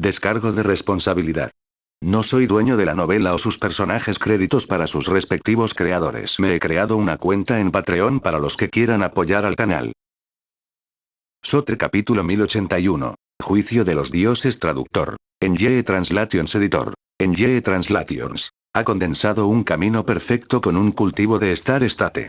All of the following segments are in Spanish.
Descargo de responsabilidad. No soy dueño de la novela o sus personajes, créditos para sus respectivos creadores. Me he creado una cuenta en Patreon para los que quieran apoyar al canal. Sotre capítulo 1081. Juicio de los dioses. Traductor. En Ye Translations Editor. En Ye Translations. Ha condensado un camino perfecto con un cultivo de Star State.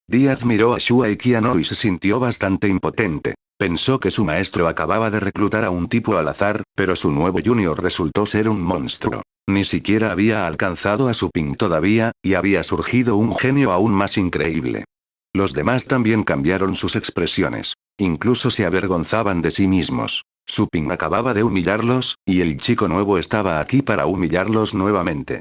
Díaz miró a Shuai Qianou y se sintió bastante impotente. Pensó que su maestro acababa de reclutar a un tipo al azar, pero su nuevo junior resultó ser un monstruo. Ni siquiera había alcanzado a su Ping todavía, y había surgido un genio aún más increíble. Los demás también cambiaron sus expresiones. Incluso se avergonzaban de sí mismos. Su Ping acababa de humillarlos, y el chico nuevo estaba aquí para humillarlos nuevamente.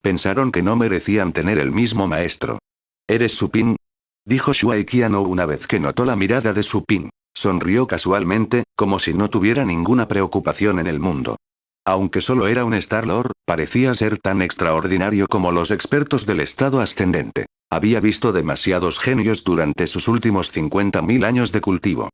Pensaron que no merecían tener el mismo maestro. ¿Eres Su Ping?, dijo Shuai Qianou una vez que notó la mirada de Su Ping. Sonrió casualmente, como si no tuviera ninguna preocupación en el mundo. Aunque solo era un Star-Lord, parecía ser tan extraordinario como los expertos del estado ascendente. Había visto demasiados genios durante sus últimos 50.000 años de cultivo.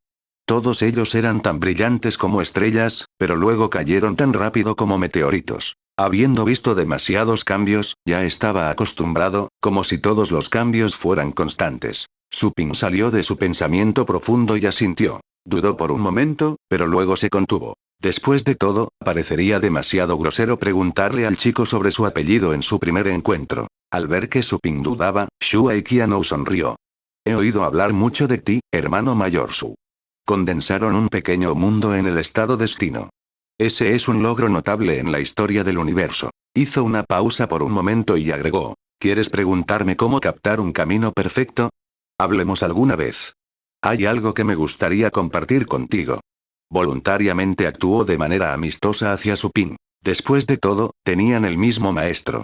Todos ellos eran tan brillantes como estrellas, pero luego cayeron tan rápido como meteoritos. Habiendo visto demasiados cambios, ya estaba acostumbrado, como si todos los cambios fueran constantes. Su Ping salió de su pensamiento profundo y asintió. Dudó por un momento, pero luego se contuvo. Después de todo, parecería demasiado grosero preguntarle al chico sobre su apellido en su primer encuentro. Al ver que Su Ping dudaba, Shuai Qianou sonrió. He oído hablar mucho de ti, hermano mayor Su. Condensaron un pequeño mundo en el estado destino. Ese es un logro notable en la historia del universo. Hizo una pausa por un momento y agregó. ¿Quieres preguntarme cómo captar un camino perfecto? Hablemos alguna vez. Hay algo que me gustaría compartir contigo. Voluntariamente actuó de manera amistosa hacia Su Ping. Después de todo, tenían el mismo maestro.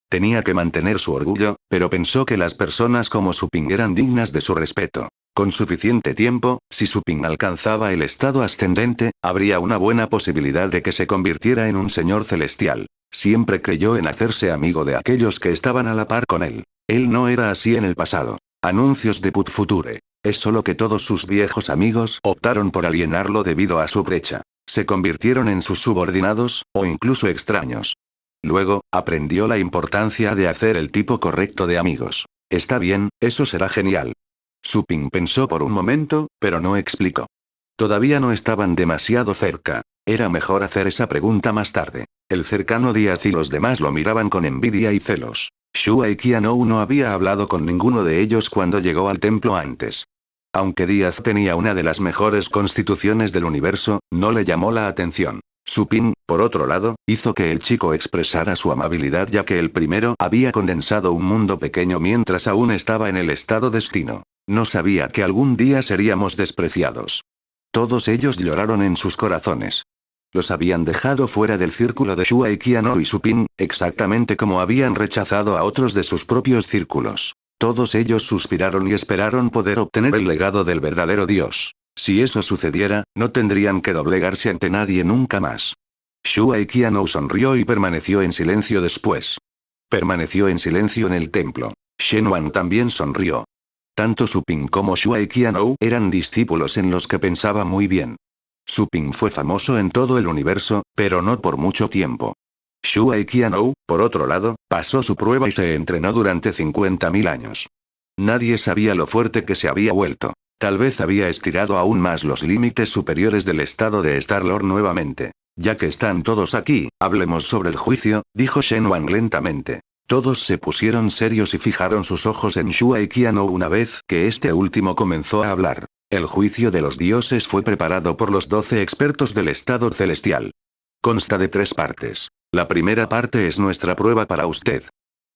Tenía que mantener su orgullo, pero pensó que las personas como Su Ping eran dignas de su respeto. Con suficiente tiempo, si Su Ping alcanzaba el estado ascendente, habría una buena posibilidad de que se convirtiera en un señor celestial. Siempre creyó en hacerse amigo de aquellos que estaban a la par con él. Él no era así en el pasado. Anuncios de Put Future. Es solo que todos sus viejos amigos optaron por alienarlo debido a su brecha. Se convirtieron en sus subordinados, o incluso extraños. Luego, aprendió la importancia de hacer el tipo correcto de amigos. Está bien, eso será genial. Su Ping pensó por un momento, pero no explicó. Todavía no estaban demasiado cerca. Era mejor hacer esa pregunta más tarde. El cercano Díaz y los demás lo miraban con envidia y celos. Shuai Qianou no había hablado con ninguno de ellos cuando llegó al templo antes. Aunque Díaz tenía una de las mejores constituciones del universo, no le llamó la atención. Su Ping, por otro lado, hizo que el chico expresara su amabilidad ya que el primero había condensado un mundo pequeño mientras aún estaba en el estado destino. No sabía que algún día seríamos despreciados. Todos ellos lloraron en sus corazones. Los habían dejado fuera del círculo de Shuai Qianou y Su Ping, exactamente como habían rechazado a otros de sus propios círculos. Todos ellos suspiraron y esperaron poder obtener el legado del verdadero dios. Si eso sucediera, no tendrían que doblegarse ante nadie nunca más. Shuai Qianou sonrió y permaneció en silencio después. Permaneció en silencio en el templo. Shen Wan también sonrió. Tanto Su Ping como Shuai Qianou eran discípulos en los que pensaba muy bien. Su Ping fue famoso en todo el universo, pero no por mucho tiempo. Shuai Qianou, por otro lado, pasó su prueba y se entrenó durante 50.000 años. Nadie sabía lo fuerte que se había vuelto. Tal vez había estirado aún más los límites superiores del estado de Star-Lord nuevamente. Ya que están todos aquí, hablemos sobre el juicio, dijo Shen Wan lentamente. Todos se pusieron serios y fijaron sus ojos en Shuai Qianou una vez que este último comenzó a hablar. El juicio de los dioses fue preparado por los 12 expertos del estado celestial. Consta de 3 partes. La primera parte es nuestra prueba para usted.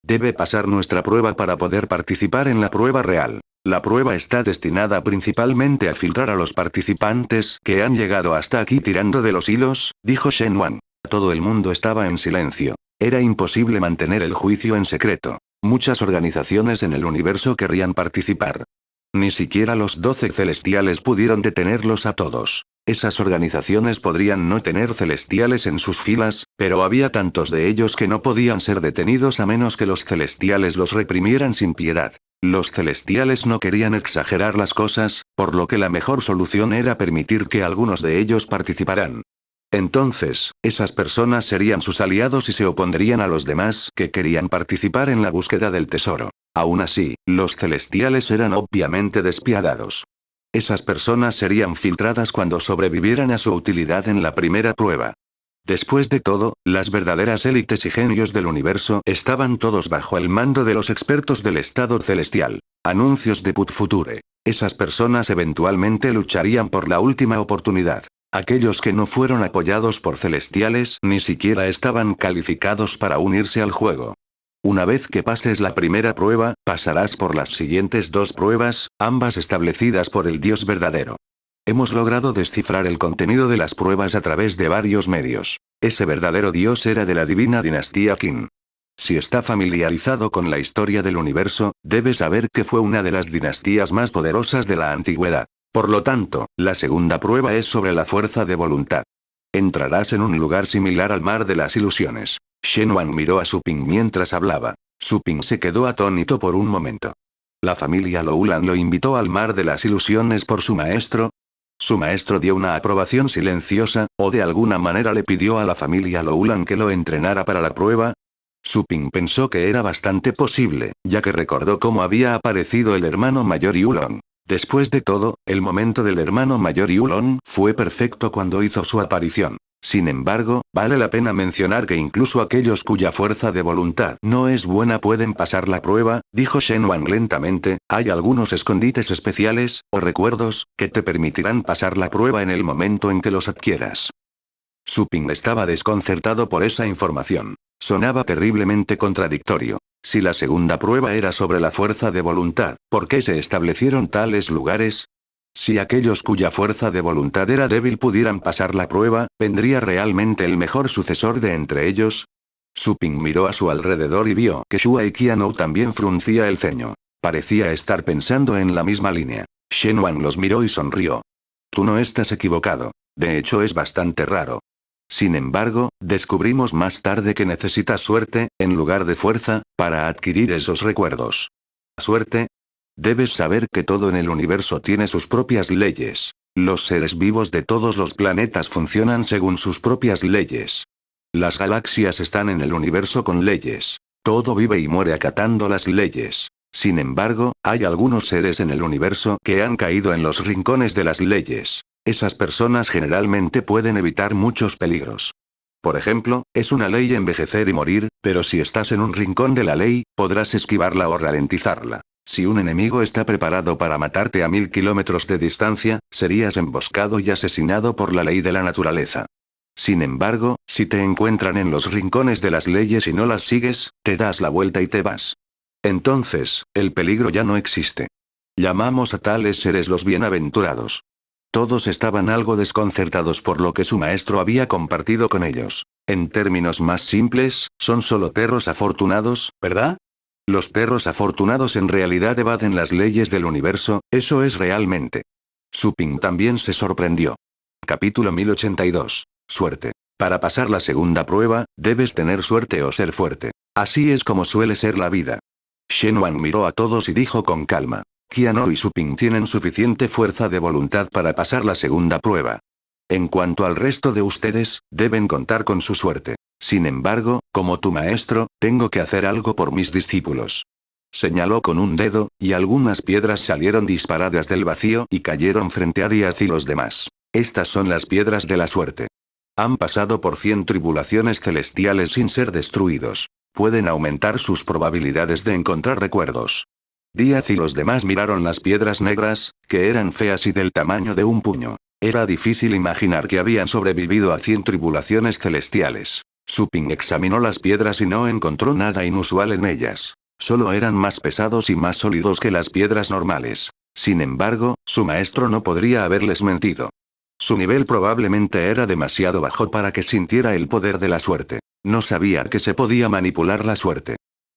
Debe pasar nuestra prueba para poder participar en la prueba real. La prueba está destinada principalmente a filtrar a los participantes que han llegado hasta aquí tirando de los hilos, dijo Shen Wan. Todo el mundo estaba en silencio. Era imposible mantener el juicio en secreto. Muchas organizaciones en el universo querrían participar. Ni siquiera los 12 celestiales pudieron detenerlos a todos. Esas organizaciones podrían no tener celestiales en sus filas, pero había tantos de ellos que no podían ser detenidos a menos que los celestiales los reprimieran sin piedad. Los celestiales no querían exagerar las cosas, por lo que la mejor solución era permitir que algunos de ellos participaran. Entonces, esas personas serían sus aliados y se opondrían a los demás que querían participar en la búsqueda del tesoro. Aún así, los celestiales eran obviamente despiadados. Esas personas serían filtradas cuando sobrevivieran a su utilidad en la primera prueba. Después de todo, las verdaderas élites y genios del universo estaban todos bajo el mando de los expertos del estado celestial. Anuncios de Put Future. Esas personas eventualmente lucharían por la última oportunidad. Aquellos que no fueron apoyados por celestiales ni siquiera estaban calificados para unirse al juego. Una vez que pases la primera prueba, pasarás por las siguientes dos pruebas, ambas establecidas por el Dios verdadero. Hemos logrado descifrar el contenido de las pruebas a través de varios medios. Ese verdadero Dios era de la divina dinastía Qin. Si está familiarizado con la historia del universo, debe saber que fue una de las dinastías más poderosas de la antigüedad. Por lo tanto, la segunda prueba es sobre la fuerza de voluntad. Entrarás en un lugar similar al mar de las ilusiones. Shen Wang miró a Su Ping mientras hablaba. Su Ping se quedó atónito por un momento. ¿La familia Loulan lo invitó al mar de las ilusiones por su maestro? Su maestro dio una aprobación silenciosa, o de alguna manera le pidió a la familia Loulan que lo entrenara para la prueba. Su Ping pensó que era bastante posible, ya que recordó cómo había aparecido el hermano mayor Yulong. Después de todo, el momento del hermano mayor Yulong fue perfecto cuando hizo su aparición. Sin embargo, vale la pena mencionar que incluso aquellos cuya fuerza de voluntad no es buena pueden pasar la prueba, dijo Shen Wang lentamente. Hay algunos escondites especiales, o recuerdos, que te permitirán pasar la prueba en el momento en que los adquieras. Su Ping estaba desconcertado por esa información. Sonaba terriblemente contradictorio. Si la segunda prueba era sobre la fuerza de voluntad, ¿por qué se establecieron tales lugares? Si aquellos cuya fuerza de voluntad era débil pudieran pasar la prueba, ¿vendría realmente el mejor sucesor de entre ellos? Su Ping miró a su alrededor y vio que Shuai Qianou también fruncía el ceño. Parecía estar pensando en la misma línea. Shen Wang los miró y sonrió. Tú no estás equivocado. De hecho es bastante raro. Sin embargo, descubrimos más tarde que necesitas suerte, en lugar de fuerza, para adquirir esos recuerdos. ¿Suerte? Debes saber que todo en el universo tiene sus propias leyes. Los seres vivos de todos los planetas funcionan según sus propias leyes. Las galaxias están en el universo con leyes. Todo vive y muere acatando las leyes. Sin embargo, hay algunos seres en el universo que han caído en los rincones de las leyes. Esas personas generalmente pueden evitar muchos peligros. Por ejemplo, es una ley envejecer y morir, pero si estás en un rincón de la ley, podrás esquivarla o ralentizarla. Si un enemigo está preparado para matarte a 1000 kilómetros de distancia, serías emboscado y asesinado por la ley de la naturaleza. Sin embargo, si te encuentran en los rincones de las leyes y no las sigues, te das la vuelta y te vas. Entonces, el peligro ya no existe. Llamamos a tales seres los bienaventurados. Todos estaban algo desconcertados por lo que su maestro había compartido con ellos. En términos más simples, son solo perros afortunados, ¿verdad? Los perros afortunados en realidad evaden las leyes del universo, eso es realmente. Su Ping también se sorprendió. Capítulo 1082. Suerte. Para pasar la segunda prueba, debes tener suerte o ser fuerte. Así es como suele ser la vida. Shen Wang miró a todos y dijo con calma. Qianou y Su Ping tienen suficiente fuerza de voluntad para pasar la segunda prueba. En cuanto al resto de ustedes, deben contar con su suerte. Sin embargo, como tu maestro, tengo que hacer algo por mis discípulos. Señaló con un dedo, y algunas piedras salieron disparadas del vacío y cayeron frente a Díaz y los demás. Estas son las piedras de la suerte. Han pasado por 100 tribulaciones celestiales sin ser destruidos. Pueden aumentar sus probabilidades de encontrar recuerdos. Díaz y los demás miraron las piedras negras, que eran feas y del tamaño de un puño. Era difícil imaginar que habían sobrevivido a 100 tribulaciones celestiales. Su Ping examinó las piedras y no encontró nada inusual en ellas. Solo eran más pesados y más sólidos que las piedras normales. Sin embargo, su maestro no podría haberles mentido. Su nivel probablemente era demasiado bajo para que sintiera el poder de la suerte. No sabía que se podía manipular la suerte.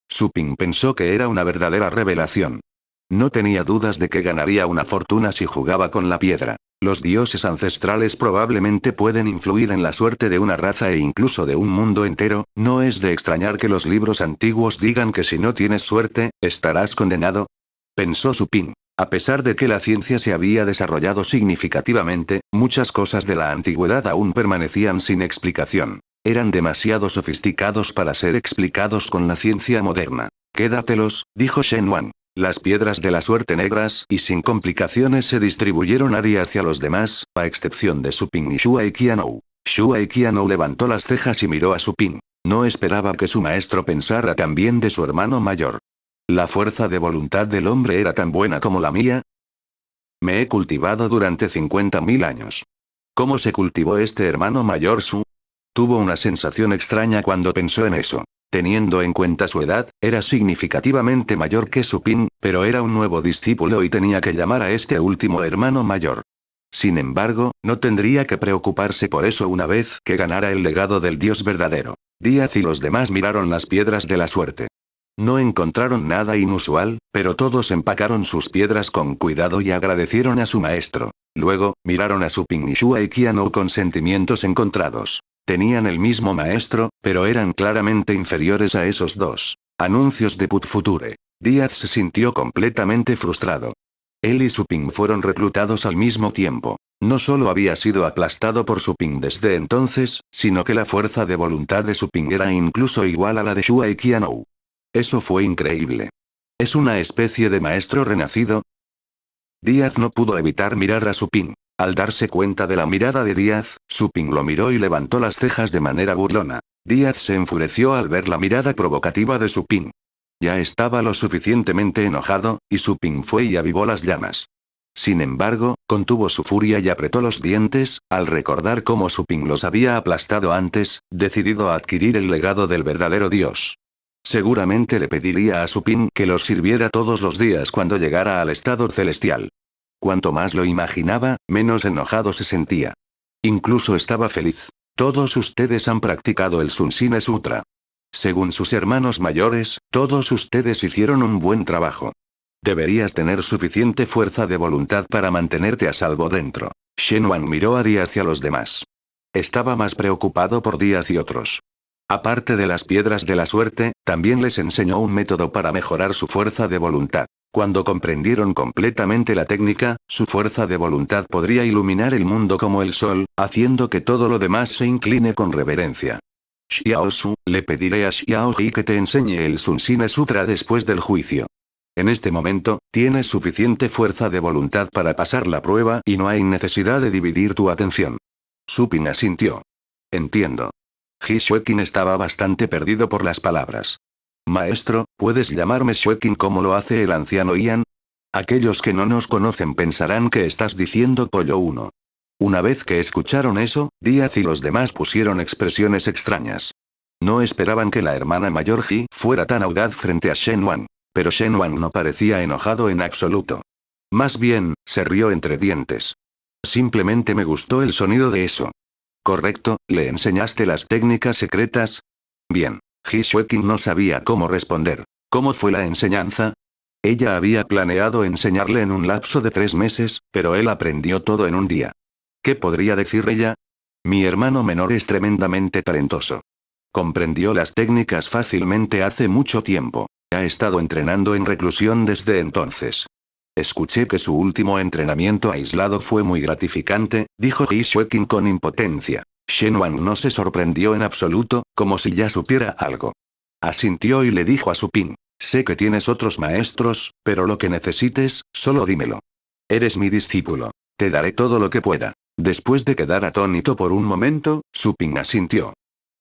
Su Ping pensó que era una verdadera revelación. No tenía dudas de que ganaría una fortuna si jugaba con la piedra. Los dioses ancestrales probablemente pueden influir en la suerte de una raza e incluso de un mundo entero. No es de extrañar que los libros antiguos digan que si no tienes suerte, estarás condenado. Pensó Supin. A pesar de que la ciencia se había desarrollado significativamente, muchas cosas de la antigüedad aún permanecían sin explicación. Eran demasiado sofisticados para ser explicados con la ciencia moderna. Quédatelos, dijo Shen Wan. Las piedras de la suerte negras y sin complicaciones se distribuyeron hacia los demás, a excepción de Supin y Shuai Qianou. Shuai Qianou levantó las cejas y miró a Supin. No esperaba que su maestro pensara también de su hermano mayor. ¿La fuerza de voluntad del hombre era tan buena como la mía? Me he cultivado durante 50.000 años. ¿Cómo se cultivó este hermano mayor Su? Tuvo una sensación extraña cuando pensó en eso. Teniendo en cuenta su edad, era significativamente mayor que Supin, pero era un nuevo discípulo y tenía que llamar a este último hermano mayor. Sin embargo, no tendría que preocuparse por eso una vez que ganara el legado del Dios verdadero. Díaz y los demás miraron las piedras de la suerte. No encontraron nada inusual, pero todos empacaron sus piedras con cuidado y agradecieron a su maestro. Luego, miraron a Supin y Shuai Qianou con sentimientos encontrados. Tenían el mismo maestro, pero eran claramente inferiores a esos dos. Anuncios de Put Future. Díaz se sintió completamente frustrado. Él y Supin fueron reclutados al mismo tiempo. No solo había sido aplastado por Supin desde entonces, sino que la fuerza de voluntad de Supin era incluso igual a la de Shuai Qianou. Eso fue increíble. ¿Es una especie de maestro renacido? Díaz no pudo evitar mirar a Supin. Al darse cuenta de la mirada de Díaz, Supin lo miró y levantó las cejas de manera burlona. Díaz se enfureció al ver la mirada provocativa de Supin. Ya estaba lo suficientemente enojado, y Supin fue y avivó las llamas. Sin embargo, contuvo su furia y apretó los dientes, al recordar cómo Supin los había aplastado antes, decidido a adquirir el legado del verdadero Dios. Seguramente le pediría a Supin que los sirviera todos los días cuando llegara al estado celestial. Cuanto más lo imaginaba, menos enojado se sentía. Incluso estaba feliz. Todos ustedes han practicado el Sunsine Sutra. Según sus hermanos mayores, todos ustedes hicieron un buen trabajo. Deberías tener suficiente fuerza de voluntad para mantenerte a salvo dentro. Shen Wan miró a Díaz y a los demás. Estaba más preocupado por Díaz y otros. Aparte de las piedras de la suerte, también les enseñó un método para mejorar su fuerza de voluntad. Cuando comprendieron completamente la técnica, su fuerza de voluntad podría iluminar el mundo como el sol, haciendo que todo lo demás se incline con reverencia. Xiao Su, le pediré a Xiao Ji que te enseñe el Sunsine Sutra después del juicio. En este momento, tienes suficiente fuerza de voluntad para pasar la prueba y no hay necesidad de dividir tu atención. Supin asintió. Entiendo. Ji Xueqin estaba bastante perdido por las palabras. Maestro, ¿puedes llamarme Xueqin como lo hace el anciano Ian? Aquellos que no nos conocen pensarán que estás diciendo pollo uno. Una vez que escucharon eso, Díaz y los demás pusieron expresiones extrañas. No esperaban que la hermana mayor Ji fuera tan audaz frente a Shen Wan. Pero Shen Wan no parecía enojado en absoluto. Más bien, se rió entre dientes. Simplemente me gustó el sonido de eso. Correcto, ¿le enseñaste las técnicas secretas? Bien. Ji Xueqin no sabía cómo responder. ¿Cómo fue la enseñanza? Ella había planeado enseñarle en un lapso de 3 meses, pero él aprendió todo en un día. ¿Qué podría decir ella? Mi hermano menor es tremendamente talentoso. Comprendió las técnicas fácilmente hace mucho tiempo. Ha estado entrenando en reclusión desde entonces. Escuché que su último entrenamiento aislado fue muy gratificante, dijo Ji Xueqin con impotencia. Shen Wan no se sorprendió en absoluto, como si ya supiera algo. Asintió y le dijo a Supin. Sé que tienes otros maestros, pero lo que necesites, solo dímelo. Eres mi discípulo. Te daré todo lo que pueda. Después de quedar atónito por un momento, Supin asintió.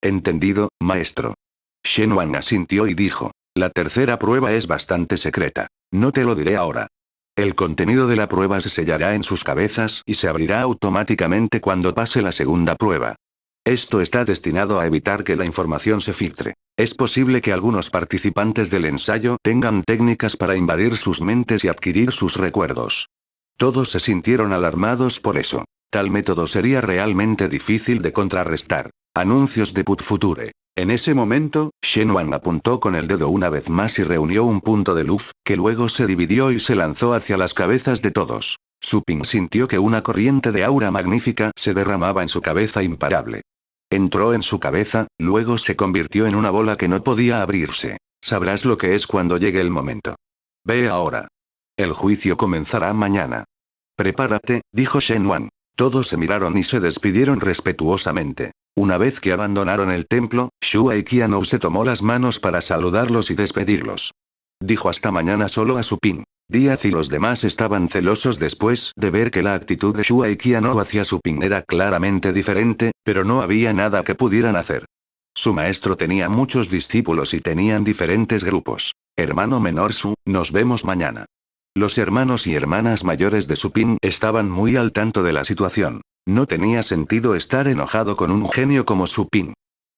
Entendido, maestro. Shen Wan asintió y dijo. La tercera prueba es bastante secreta. No te lo diré ahora. El contenido de la prueba se sellará en sus cabezas y se abrirá automáticamente cuando pase la segunda prueba. Esto está destinado a evitar que la información se filtre. Es posible que algunos participantes del ensayo tengan técnicas para invadir sus mentes y adquirir sus recuerdos. Todos se sintieron alarmados por eso. Tal método sería realmente difícil de contrarrestar. Anuncios de Put Future. En ese momento, Shen Wan apuntó con el dedo una vez más y reunió un punto de luz, que luego se dividió y se lanzó hacia las cabezas de todos. Supin sintió que una corriente de aura magnífica se derramaba en su cabeza imparable. Entró en su cabeza, luego se convirtió en una bola que no podía abrirse. Sabrás lo que es cuando llegue el momento. Ve ahora. El juicio comenzará mañana. Prepárate, dijo Shen Wan. Todos se miraron y se despidieron respetuosamente. Una vez que abandonaron el templo, Shuai Qianou se tomó las manos para saludarlos y despedirlos. Dijo hasta mañana solo a Su Ping. Díaz y los demás estaban celosos después de ver que la actitud de Shuai Qianou hacia Su Ping era claramente diferente, pero no había nada que pudieran hacer. Su maestro tenía muchos discípulos y tenían diferentes grupos. Hermano menor Su, nos vemos mañana. Los hermanos y hermanas mayores de Su Ping estaban muy al tanto de la situación. No tenía sentido estar enojado con un genio como Su Ping.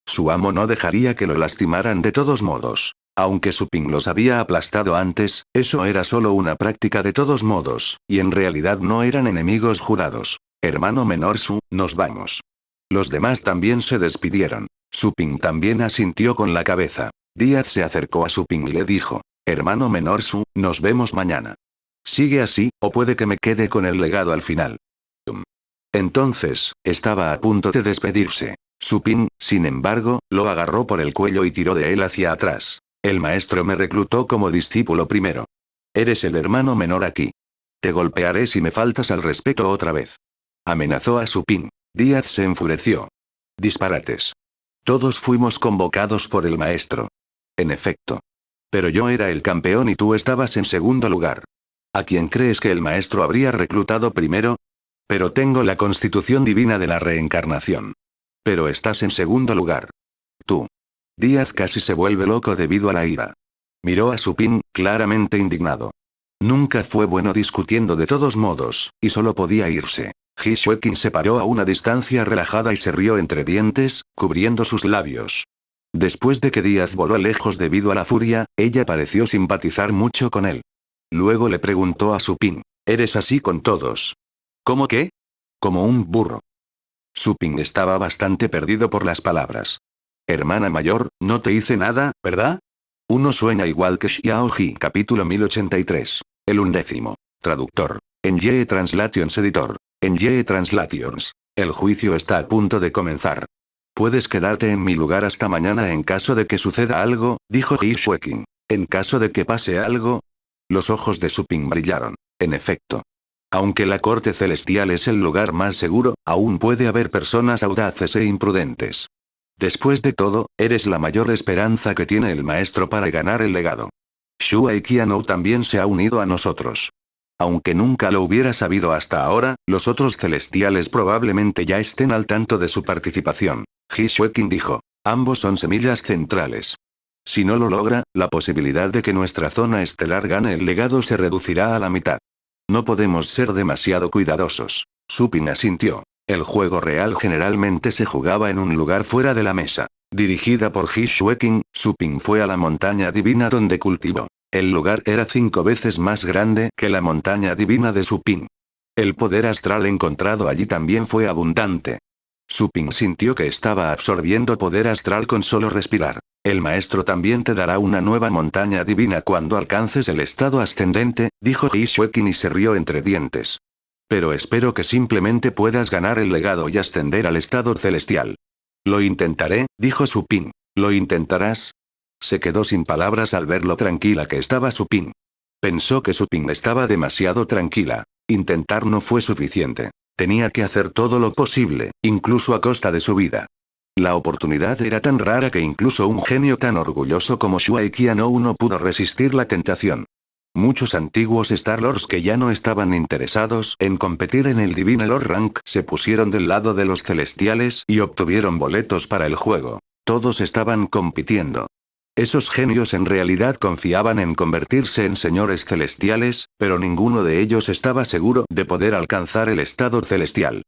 Su amo no dejaría que lo lastimaran de todos modos. Aunque Su Ping los había aplastado antes, eso era solo una práctica de todos modos, y en realidad no eran enemigos jurados. Hermano menor Su, nos vamos. Los demás también se despidieron. Su Ping también asintió con la cabeza. Díaz se acercó a Su Ping y le dijo: hermano menor Su, nos vemos mañana. Sigue así, o puede que me quede con el legado al final. Entonces, estaba a punto de despedirse. Su Ping, sin embargo, lo agarró por el cuello y tiró de él hacia atrás. El maestro me reclutó como discípulo primero. Eres el hermano menor aquí. Te golpearé si me faltas al respeto otra vez. Amenazó a Su Ping. Díaz se enfureció. Disparates. Todos fuimos convocados por el maestro. En efecto. Pero yo era el campeón y tú estabas en segundo lugar. ¿A quién crees que el maestro habría reclutado primero? Pero tengo la constitución divina de la reencarnación. Pero estás en segundo lugar. Tú. Díaz casi se vuelve loco debido a la ira. Miró a Su Ping, claramente indignado. Nunca fue bueno discutiendo de todos modos, y solo podía irse. Ji Xueqin se paró a una distancia relajada y se rió entre dientes, cubriendo sus labios. Después de que Díaz voló lejos debido a la furia, ella pareció simpatizar mucho con él. Luego le preguntó a Su Ping: ¿eres así con todos? ¿Cómo qué? Como un burro. Su Ping estaba bastante perdido por las palabras. Hermana mayor, no te hice nada, ¿verdad? Uno sueña igual que Xiao Ji. Capítulo 1083. El 11. Traductor. En Ye Translations Editor. En Ye Translations. El juicio está a punto de comenzar. Puedes quedarte en mi lugar hasta mañana en caso de que suceda algo, dijo Ji Xueqin. ¿En caso de que pase algo? Los ojos de Su Ping brillaron. En efecto. Aunque la corte celestial es el lugar más seguro, aún puede haber personas audaces e imprudentes. Después de todo, eres la mayor esperanza que tiene el maestro para ganar el legado. Shuai Qianou también se ha unido a nosotros. Aunque nunca lo hubiera sabido hasta ahora, los otros celestiales probablemente ya estén al tanto de su participación. Ji Xueqin dijo. Ambos son semillas centrales. Si no lo logra, la posibilidad de que nuestra zona estelar gane el legado se reducirá a la mitad. No podemos ser demasiado cuidadosos. Su Ping asintió. El juego real generalmente se jugaba en un lugar fuera de la mesa. Dirigida por Ji Xueqin, Su Ping fue a la montaña divina donde cultivó. El lugar era 5 veces más grande que la montaña divina de Su Ping. El poder astral encontrado allí también fue abundante. Su Ping sintió que estaba absorbiendo poder astral con solo respirar. El maestro también te dará una nueva montaña divina cuando alcances el estado ascendente, dijo Ji Xueqin y se rió entre dientes. Pero espero que simplemente puedas ganar el legado y ascender al estado celestial. Lo intentaré, dijo Su Ping. ¿Lo intentarás? Se quedó sin palabras al ver lo tranquila que estaba Su Ping. Pensó que Su Ping estaba demasiado tranquila. Intentar no fue suficiente. Tenía que hacer todo lo posible, incluso a costa de su vida. La oportunidad era tan rara que incluso un genio tan orgulloso como Shuai Qianou no pudo resistir la tentación. Muchos antiguos Star Lords que ya no estaban interesados en competir en el Divine Lord Rank se pusieron del lado de los celestiales y obtuvieron boletos para el juego. Todos estaban compitiendo. Esos genios en realidad confiaban en convertirse en señores celestiales, pero ninguno de ellos estaba seguro de poder alcanzar el estado celestial.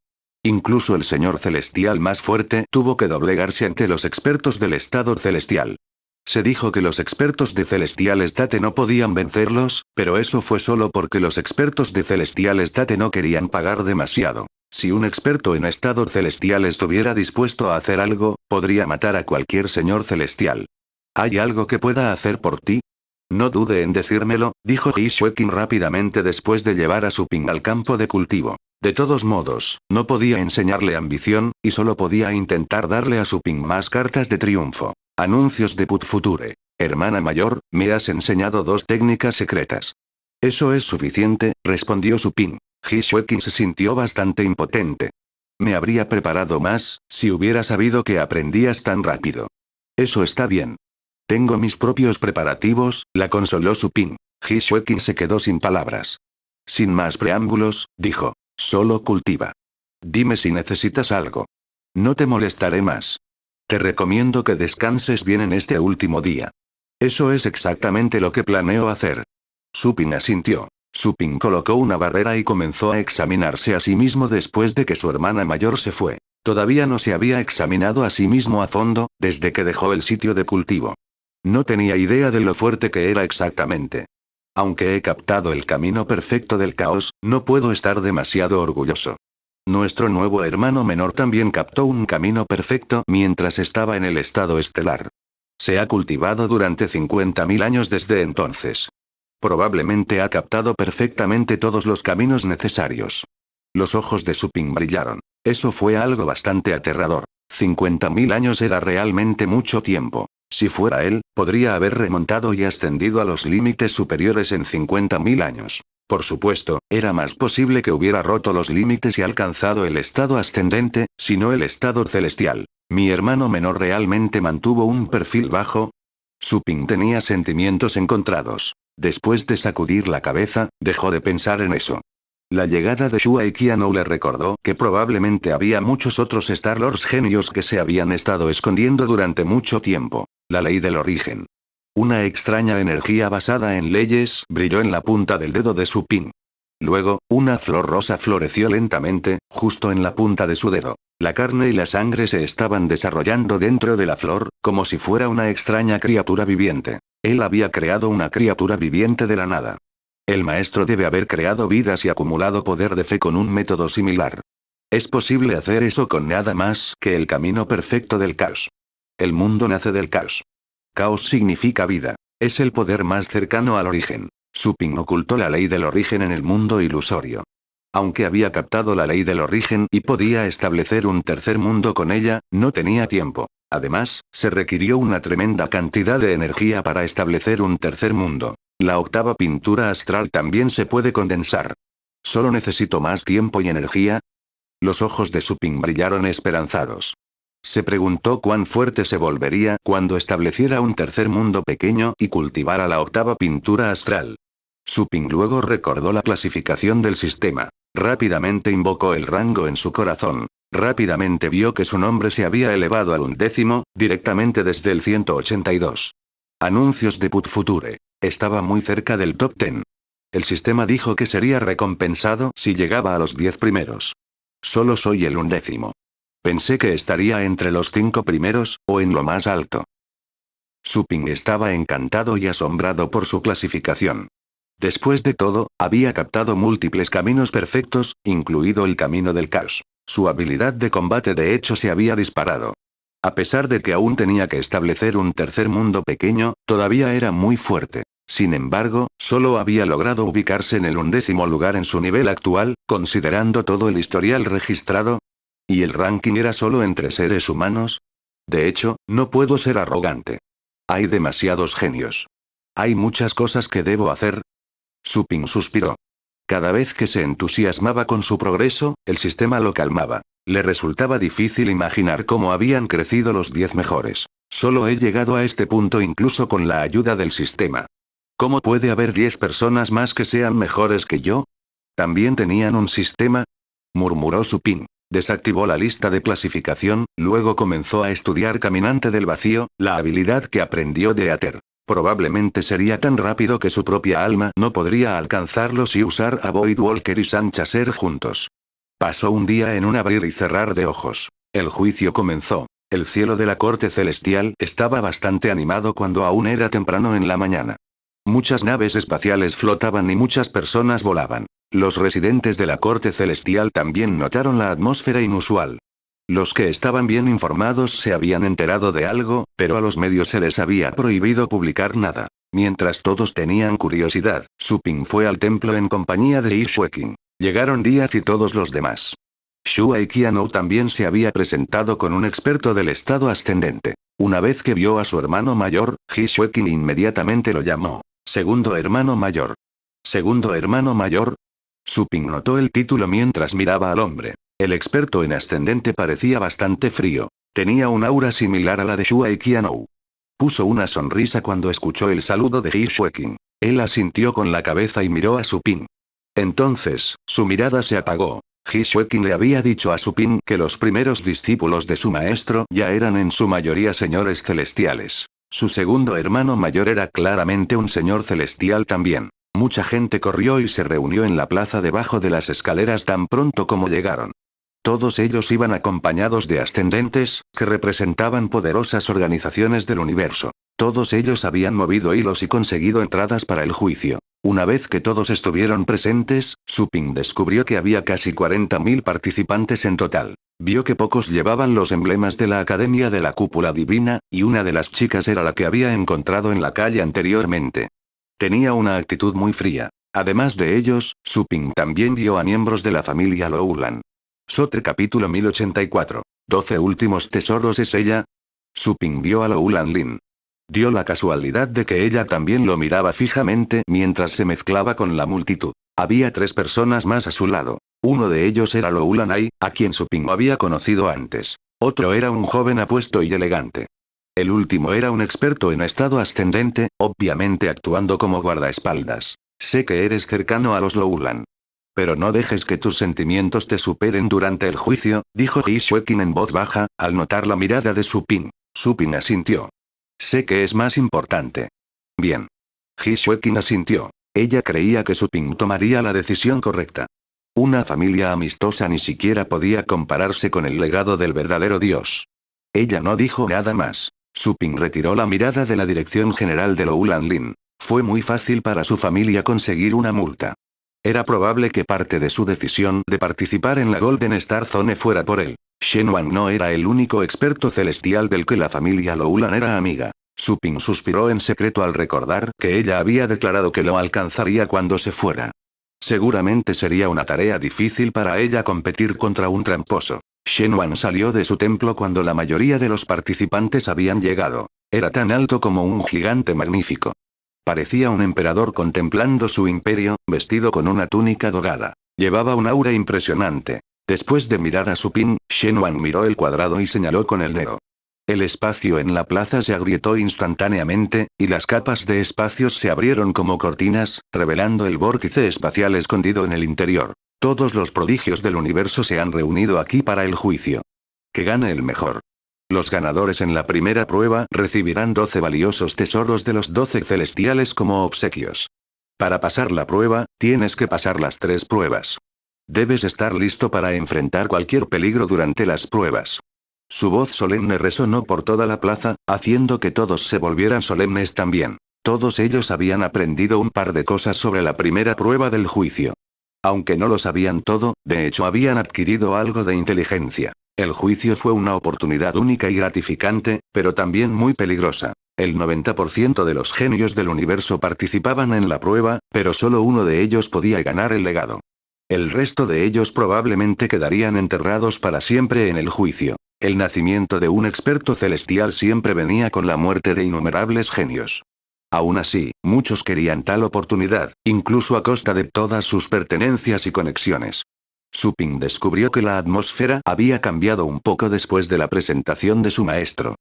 Incluso el señor celestial más fuerte tuvo que doblegarse ante los expertos del estado celestial. Se dijo que los expertos de Celestiales Tate no podían vencerlos, pero eso fue solo porque los expertos de Celestiales Tate no querían pagar demasiado. Si un experto en estado celestial estuviera dispuesto a hacer algo, podría matar a cualquier señor celestial. ¿Hay algo que pueda hacer por ti? No dude en decírmelo, dijo Ji Xueqin rápidamente después de llevar a Su Ping al campo de cultivo. De todos modos, no podía enseñarle ambición, y solo podía intentar darle a Su Ping más cartas de triunfo. Anuncios de Put Future. Hermana mayor, me has enseñado 2 técnicas secretas. Eso es suficiente, respondió Supin. Ji Xueqin se sintió bastante impotente. Me habría preparado más, si hubiera sabido que aprendías tan rápido. Eso está bien. Tengo mis propios preparativos, la consoló Supin. Ji Xueqin se quedó sin palabras. Sin más preámbulos, dijo. Solo cultiva. Dime si necesitas algo. No te molestaré más. Te recomiendo que descanses bien en este último día. Eso es exactamente lo que planeo hacer. Supin asintió. Supin colocó una barrera y comenzó a examinarse a sí mismo después de que su hermana mayor se fue. Todavía no se había examinado a sí mismo a fondo, desde que dejó el sitio de cultivo. No tenía idea de lo fuerte que era exactamente. Aunque he captado el camino perfecto del caos, no puedo estar demasiado orgulloso. Nuestro nuevo hermano menor también captó un camino perfecto mientras estaba en el estado estelar. Se ha cultivado durante 50.000 años desde entonces. Probablemente ha captado perfectamente todos los caminos necesarios. Los ojos de Supin brillaron. Eso fue algo bastante aterrador. 50.000 años era realmente mucho tiempo. Si fuera él, podría haber remontado y ascendido a los límites superiores en 50.000 años. Por supuesto, era más posible que hubiera roto los límites y alcanzado el estado ascendente, si no el estado celestial. ¿Mi hermano menor realmente mantuvo un perfil bajo? Supin tenía sentimientos encontrados. Después de sacudir la cabeza, dejó de pensar en eso. La llegada de Shuai Qianou le recordó que probablemente había muchos otros Star-Lords genios que se habían estado escondiendo durante mucho tiempo. La ley del origen. Una extraña energía basada en leyes brilló en la punta del dedo de Supin. Luego, una flor rosa floreció lentamente, justo en la punta de su dedo. La carne y la sangre se estaban desarrollando dentro de la flor, como si fuera una extraña criatura viviente. Él había creado una criatura viviente de la nada. El maestro debe haber creado vidas y acumulado poder de fe con un método similar. Es posible hacer eso con nada más que el camino perfecto del caos. El mundo nace del caos. Caos significa vida. Es el poder más cercano al origen. Supin ocultó la ley del origen en el mundo ilusorio. Aunque había captado la ley del origen y podía establecer un tercer mundo con ella, no tenía tiempo. Además, se requirió una tremenda cantidad de energía para establecer un tercer mundo. La octava pintura astral también se puede condensar. ¿Solo necesito más tiempo y energía? Los ojos de Supin brillaron esperanzados. Se preguntó cuán fuerte se volvería cuando estableciera un tercer mundo pequeño y cultivara la octava pintura astral. Supin luego recordó la clasificación del sistema. Rápidamente invocó el rango en su corazón. Rápidamente vio que su nombre se había elevado al 1º, directamente desde el 182. Anuncios de Put Future. Estaba muy cerca del top 10. El sistema dijo que sería recompensado si llegaba a los 10 primeros. Solo soy el 1º. Pensé que estaría entre los 5 primeros, o en lo más alto. Supin estaba encantado y asombrado por su clasificación. Después de todo, había captado múltiples caminos perfectos, incluido el camino del caos. Su habilidad de combate de hecho se había disparado. A pesar de que aún tenía que establecer un tercer mundo pequeño, todavía era muy fuerte. Sin embargo, solo había logrado ubicarse en el 11º lugar en su nivel actual, considerando todo el historial registrado. ¿Y el ranking era solo entre seres humanos? De hecho, no puedo ser arrogante. Hay demasiados genios. Hay muchas cosas que debo hacer. Supin suspiró. Cada vez que se entusiasmaba con su progreso, el sistema lo calmaba. Le resultaba difícil imaginar cómo habían crecido los 10 mejores. Solo he llegado a este punto incluso con la ayuda del sistema. ¿Cómo puede haber 10 personas más que sean mejores que yo? ¿También tenían un sistema? Murmuró Supin. Desactivó la lista de clasificación, luego comenzó a estudiar Caminante del Vacío, la habilidad que aprendió de Aether. Probablemente sería tan rápido que su propia alma no podría alcanzarlo si usar a Voidwalker y Sanchaser juntos. Pasó un día en un abrir y cerrar de ojos. El juicio comenzó. El cielo de la corte celestial estaba bastante animado cuando aún era temprano en la mañana. Muchas naves espaciales flotaban y muchas personas volaban. Los residentes de la corte celestial también notaron la atmósfera inusual. Los que estaban bien informados se habían enterado de algo, pero a los medios se les había prohibido publicar nada. Mientras todos tenían curiosidad, Supin fue al templo en compañía de Yi Xueqin. Llegaron Díaz y todos los demás. Shuai Qianou también se había presentado con un experto del estado ascendente. Una vez que vio a su hermano mayor, Ji Xueqin inmediatamente lo llamó. Segundo hermano mayor. ¿Segundo hermano mayor? Suping notó el título mientras miraba al hombre. El experto en ascendente parecía bastante frío. Tenía un aura similar a la de Shuai Qianou. Puso una sonrisa cuando escuchó el saludo de He Xueqin. Él asintió con la cabeza y miró a Suping. Entonces, su mirada se apagó. He Xueqin le había dicho a Suping que los primeros discípulos de su maestro ya eran en su mayoría señores celestiales. Su segundo hermano mayor era claramente un señor celestial también. Mucha gente corrió y se reunió en la plaza debajo de las escaleras tan pronto como llegaron. Todos ellos iban acompañados de ascendentes, que representaban poderosas organizaciones del universo. Todos ellos habían movido hilos y conseguido entradas para el juicio. Una vez que todos estuvieron presentes, Suping descubrió que había casi 40.000 participantes en total. Vio que pocos llevaban los emblemas de la Academia de la Cúpula Divina, y una de las chicas era la que había encontrado en la calle anteriormente. Tenía una actitud muy fría. Además de ellos, Suping también vio a miembros de la familia Loulan. Sotre capítulo 1084. 12 últimos tesoros ¿es ella? Suping vio a Loulan Lin. Dio la casualidad de que ella también lo miraba fijamente mientras se mezclaba con la multitud. Había 3 personas más a su lado. Uno de ellos era Loulan Ai, a quien Suping había conocido antes. Otro era un joven apuesto y elegante. El último era un experto en estado ascendente, obviamente actuando como guardaespaldas. Sé que eres cercano a los Loulan. Pero no dejes que tus sentimientos te superen durante el juicio, dijo He Xueqin en voz baja, al notar la mirada de Suping. Suping asintió. Sé que es más importante. Bien. He Xueqin asintió. Ella creía que Suping tomaría la decisión correcta. Una familia amistosa ni siquiera podía compararse con el legado del verdadero Dios. Ella no dijo nada más. Suping retiró la mirada de la dirección general de Loulan Lin. Fue muy fácil para su familia conseguir una multa. Era probable que parte de su decisión de participar en la Golden Star Zone fuera por él. Shen Wan no era el único experto celestial del que la familia Loulan era amiga. Suping suspiró en secreto al recordar que ella había declarado que lo alcanzaría cuando se fuera. Seguramente sería una tarea difícil para ella competir contra un tramposo. Shen Wan salió de su templo cuando la mayoría de los participantes habían llegado. Era tan alto como un gigante magnífico. Parecía un emperador contemplando su imperio, vestido con una túnica dorada. Llevaba un aura impresionante. Después de mirar a Suping, Shen Wan miró el cuadrado y señaló con el dedo. El espacio en la plaza se agrietó instantáneamente, y las capas de espacios se abrieron como cortinas, revelando el vórtice espacial escondido en el interior. Todos los prodigios del universo se han reunido aquí para el juicio. Que gane el mejor. Los ganadores en la primera prueba recibirán 12 valiosos tesoros de los 12 celestiales como obsequios. Para pasar la prueba, tienes que pasar las 3 pruebas. Debes estar listo para enfrentar cualquier peligro durante las pruebas. Su voz solemne resonó por toda la plaza, haciendo que todos se volvieran solemnes también. Todos ellos habían aprendido un par de cosas sobre la primera prueba del juicio. Aunque no lo sabían todo, de hecho habían adquirido algo de inteligencia. El juicio fue una oportunidad única y gratificante, pero también muy peligrosa. El 90% de los genios del universo participaban en la prueba, pero solo uno de ellos podía ganar el legado. El resto de ellos probablemente quedarían enterrados para siempre en el juicio. El nacimiento de un experto celestial siempre venía con la muerte de innumerables genios. Aún así, muchos querían tal oportunidad, incluso a costa de todas sus pertenencias y conexiones. Suping descubrió que la atmósfera había cambiado un poco después de la presentación de su maestro.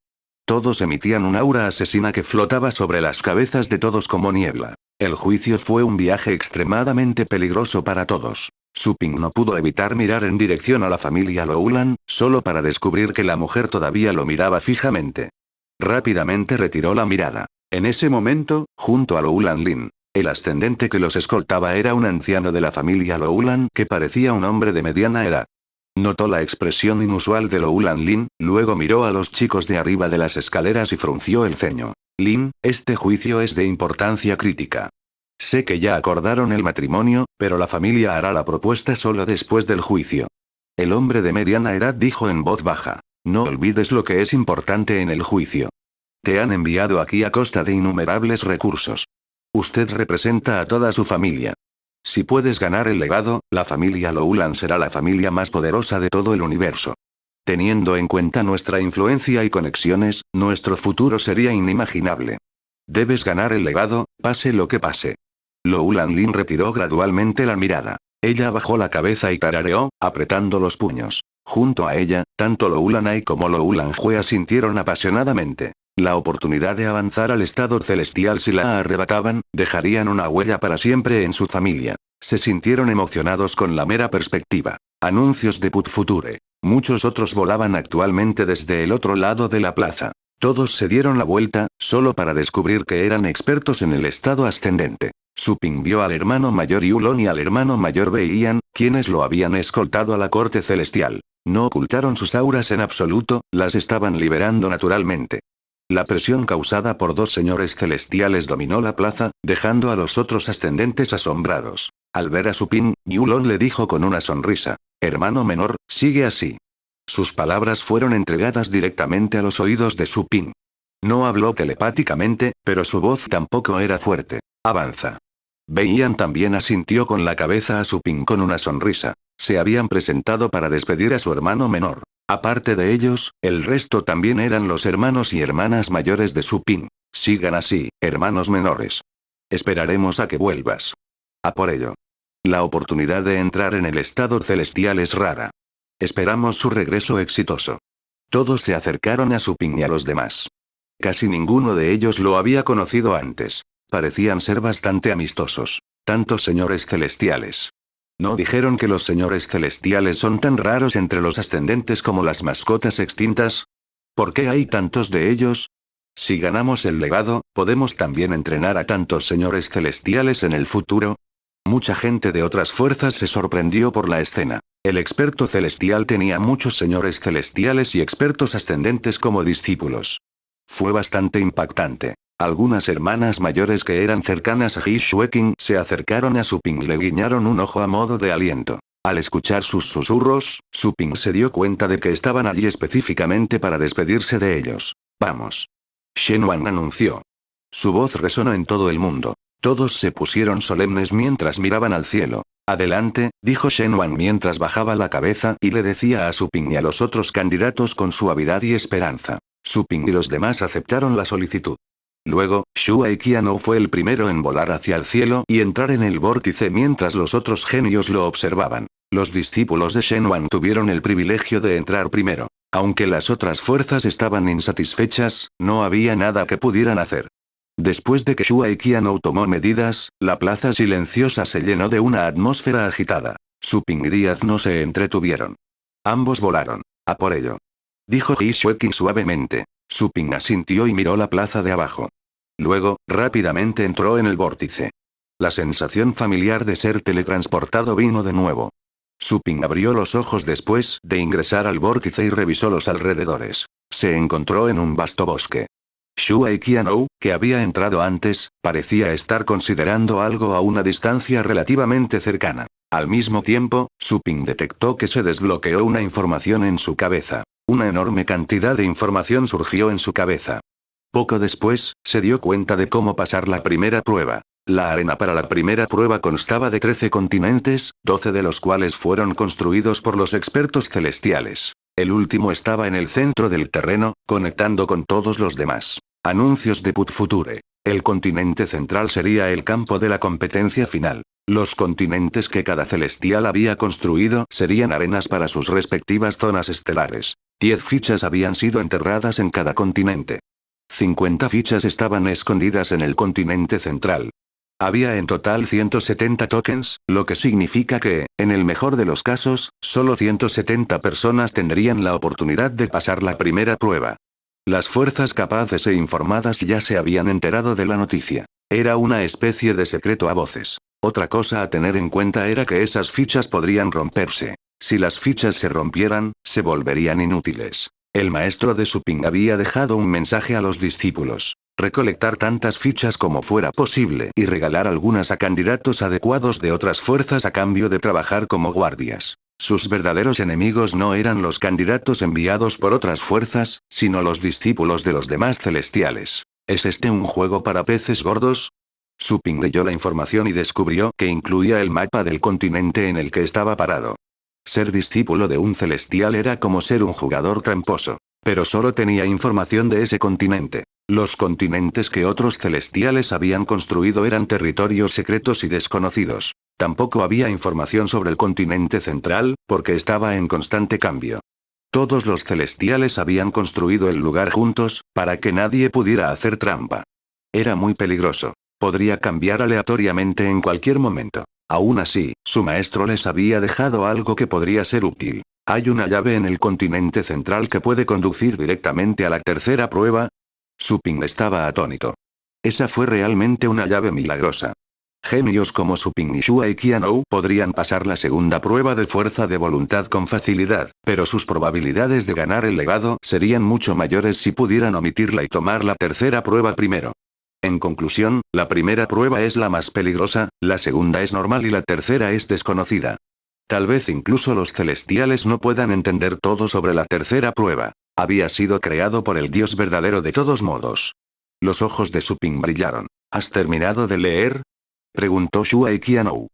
Todos emitían un aura asesina que flotaba sobre las cabezas de todos como niebla. El juicio fue un viaje extremadamente peligroso para todos. Suping no pudo evitar mirar en dirección a la familia Loulan, solo para descubrir que la mujer todavía lo miraba fijamente. Rápidamente retiró la mirada. En ese momento, junto a Loulan Lin, el ascendente que los escoltaba era un anciano de la familia Loulan que parecía un hombre de mediana edad. Notó la expresión inusual de Loulan Lin, luego miró a los chicos de arriba de las escaleras y frunció el ceño. Lin, este juicio es de importancia crítica. Sé que ya acordaron el matrimonio, pero la familia hará la propuesta solo después del juicio. El hombre de mediana edad dijo en voz baja. No olvides lo que es importante en el juicio. Te han enviado aquí a costa de innumerables recursos. Usted representa a toda su familia. Si puedes ganar el legado, la familia Loulan será la familia más poderosa de todo el universo. Teniendo en cuenta nuestra influencia y conexiones, nuestro futuro sería inimaginable. Debes ganar el legado, pase lo que pase. Lou Lanlin retiró gradualmente la mirada. Ella bajó la cabeza y tarareó, apretando los puños. Junto a ella, tanto Lou Lanai como Lou Lanjue asintieron apasionadamente. La oportunidad de avanzar al estado celestial si la arrebataban, dejarían una huella para siempre en su familia. Se sintieron emocionados con la mera perspectiva. Anuncios de Put Future. Muchos otros volaban actualmente desde el otro lado de la plaza. Todos se dieron la vuelta, solo para descubrir que eran expertos en el estado ascendente. Suping vio al hermano mayor Yulon y al hermano mayor Weiyan, quienes lo habían escoltado a la corte celestial. No ocultaron sus auras en absoluto, las estaban liberando naturalmente. La presión causada por dos señores celestiales dominó la plaza, dejando a los otros ascendentes asombrados. Al ver a Suping, Yulon le dijo con una sonrisa: «Hermano menor, sigue así». Sus palabras fueron entregadas directamente a los oídos de Suping. No habló telepáticamente, pero su voz tampoco era fuerte. «Avanza». Weiyan también asintió con la cabeza a Suping con una sonrisa. Se habían presentado para despedir a su hermano menor. Aparte de ellos, el resto también eran los hermanos y hermanas mayores de Suping. «Sigan así, hermanos menores. Esperaremos a que vuelvas. A por ello. La oportunidad de entrar en el estado celestial es rara. Esperamos su regreso exitoso». Todos se acercaron a Suping y a los demás. Casi ninguno de ellos lo había conocido antes. Parecían ser bastante amistosos. Tantos señores celestiales. ¿No dijeron que los señores celestiales son tan raros entre los ascendentes como las mascotas extintas? ¿Por qué hay tantos de ellos? Si ganamos el legado, ¿podemos también entrenar a tantos señores celestiales en el futuro? Mucha gente de otras fuerzas se sorprendió por la escena. El experto celestial tenía muchos señores celestiales y expertos ascendentes como discípulos. Fue bastante impactante. Algunas hermanas mayores que eran cercanas a He Shueking se acercaron a Suping y le guiñaron un ojo a modo de aliento. Al escuchar sus susurros, Suping se dio cuenta de que estaban allí específicamente para despedirse de ellos. «Vamos». Shenwan anunció. Su voz resonó en todo el mundo. Todos se pusieron solemnes mientras miraban al cielo. «Adelante», dijo Shenwan mientras bajaba la cabeza y le decía a Suping y a los otros candidatos con suavidad y esperanza. Suping y los demás aceptaron la solicitud. Luego, Shuai Qianou fue el primero en volar hacia el cielo y entrar en el vórtice mientras los otros genios lo observaban. Los discípulos de Shenwan tuvieron el privilegio de entrar primero. Aunque las otras fuerzas estaban insatisfechas, no había nada que pudieran hacer. Después de que Shuai Qianou tomó medidas, la plaza silenciosa se llenó de una atmósfera agitada. Suping y Díaz no se entretuvieron. Ambos volaron. «A por ello», dijo He Shueking suavemente. Suping asintió y miró la plaza de abajo. Luego, rápidamente entró en el vórtice. La sensación familiar de ser teletransportado vino de nuevo. Suping abrió los ojos después de ingresar al vórtice y revisó los alrededores. Se encontró en un vasto bosque. Shuai Qianou, que había entrado antes, parecía estar considerando algo a una distancia relativamente cercana. Al mismo tiempo, Suping detectó que se desbloqueó una información en su cabeza. Una enorme cantidad de información surgió en su cabeza. Poco después, se dio cuenta de cómo pasar la primera prueba. La arena para la primera prueba constaba de 13 continentes, 12 de los cuales fueron construidos por los expertos celestiales. El último estaba en el centro del terreno, conectando con todos los demás. Anuncios de Put Future. El continente central sería el campo de la competencia final. Los continentes que cada celestial había construido serían arenas para sus respectivas zonas estelares. 10 fichas habían sido enterradas en cada continente. 50 fichas estaban escondidas en el continente central. Había en total 170 tokens, lo que significa que, en el mejor de los casos, solo 170 personas tendrían la oportunidad de pasar la primera prueba. Las fuerzas capaces e informadas ya se habían enterado de la noticia. Era una especie de secreto a voces. Otra cosa a tener en cuenta era que esas fichas podrían romperse. Si las fichas se rompieran, se volverían inútiles. El maestro de Suping había dejado un mensaje a los discípulos. Recolectar tantas fichas como fuera posible y regalar algunas a candidatos adecuados de otras fuerzas a cambio de trabajar como guardias. Sus verdaderos enemigos no eran los candidatos enviados por otras fuerzas, sino los discípulos de los demás celestiales. ¿Es este un juego para peces gordos? Suping leyó la información y descubrió que incluía el mapa del continente en el que estaba parado. Ser discípulo de un celestial era como ser un jugador tramposo. Pero solo tenía información de ese continente. Los continentes que otros celestiales habían construido eran territorios secretos y desconocidos. Tampoco había información sobre el continente central, porque estaba en constante cambio. Todos los celestiales habían construido el lugar juntos, para que nadie pudiera hacer trampa. Era muy peligroso. Podría cambiar aleatoriamente en cualquier momento. Aún así, su maestro les había dejado algo que podría ser útil. ¿Hay una llave en el continente central que puede conducir directamente a la tercera prueba? Supin estaba atónito. Esa fue realmente una llave milagrosa. Genios como Supin y Shua y Qianou podrían pasar la segunda prueba de fuerza de voluntad con facilidad, pero sus probabilidades de ganar el legado serían mucho mayores si pudieran omitirla y tomar la tercera prueba primero. En conclusión, la primera prueba es la más peligrosa, la segunda es normal y la tercera es desconocida. Tal vez incluso los celestiales no puedan entender todo sobre la tercera prueba. Había sido creado por el Dios verdadero de todos modos. Los ojos de Supin brillaron. ¿Has terminado de leer? Preguntó Shua y Qianou.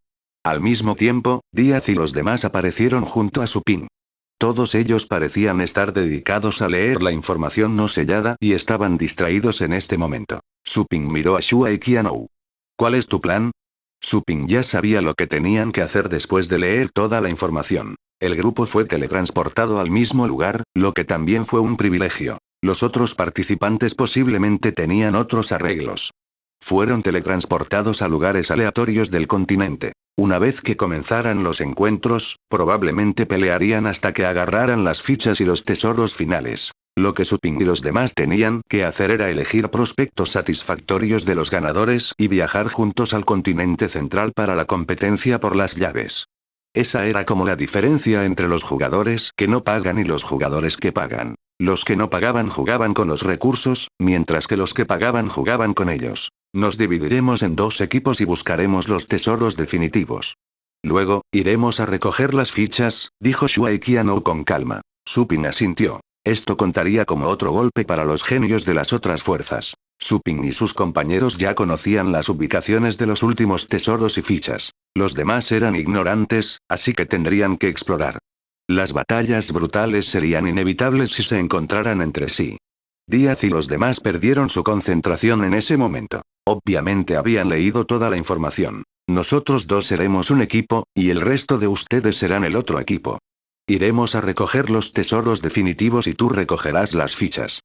Al mismo tiempo, Díaz y los demás aparecieron junto a Supin. Todos ellos parecían estar dedicados a leer la información no sellada y estaban distraídos en este momento. Supin miró a Shua y Qianou. ¿Cuál es tu plan? Supin ya sabía lo que tenían que hacer después de leer toda la información. El grupo fue teletransportado al mismo lugar, lo que también fue un privilegio. Los otros participantes posiblemente tenían otros arreglos. Fueron teletransportados a lugares aleatorios del continente. Una vez que comenzaran los encuentros, probablemente pelearían hasta que agarraran las fichas y los tesoros finales. Lo que Supin y los demás tenían que hacer era elegir prospectos satisfactorios de los ganadores y viajar juntos al continente central para la competencia por las llaves. Esa era como la diferencia entre los jugadores que no pagan y los jugadores que pagan. Los que no pagaban jugaban con los recursos, mientras que los que pagaban jugaban con ellos. Nos dividiremos en dos equipos y buscaremos los tesoros definitivos. Luego, iremos a recoger las fichas, dijo Shua y Qianou con calma. Supin asintió. Esto contaría como otro golpe para los genios de las otras fuerzas. Supin y sus compañeros ya conocían las ubicaciones de los últimos tesoros y fichas. Los demás eran ignorantes, así que tendrían que explorar. Las batallas brutales serían inevitables si se encontraran entre sí. Díaz y los demás perdieron su concentración en ese momento. Obviamente habían leído toda la información. Nosotros dos seremos un equipo, y el resto de ustedes serán el otro equipo. Iremos a recoger los tesoros definitivos y tú recogerás las fichas.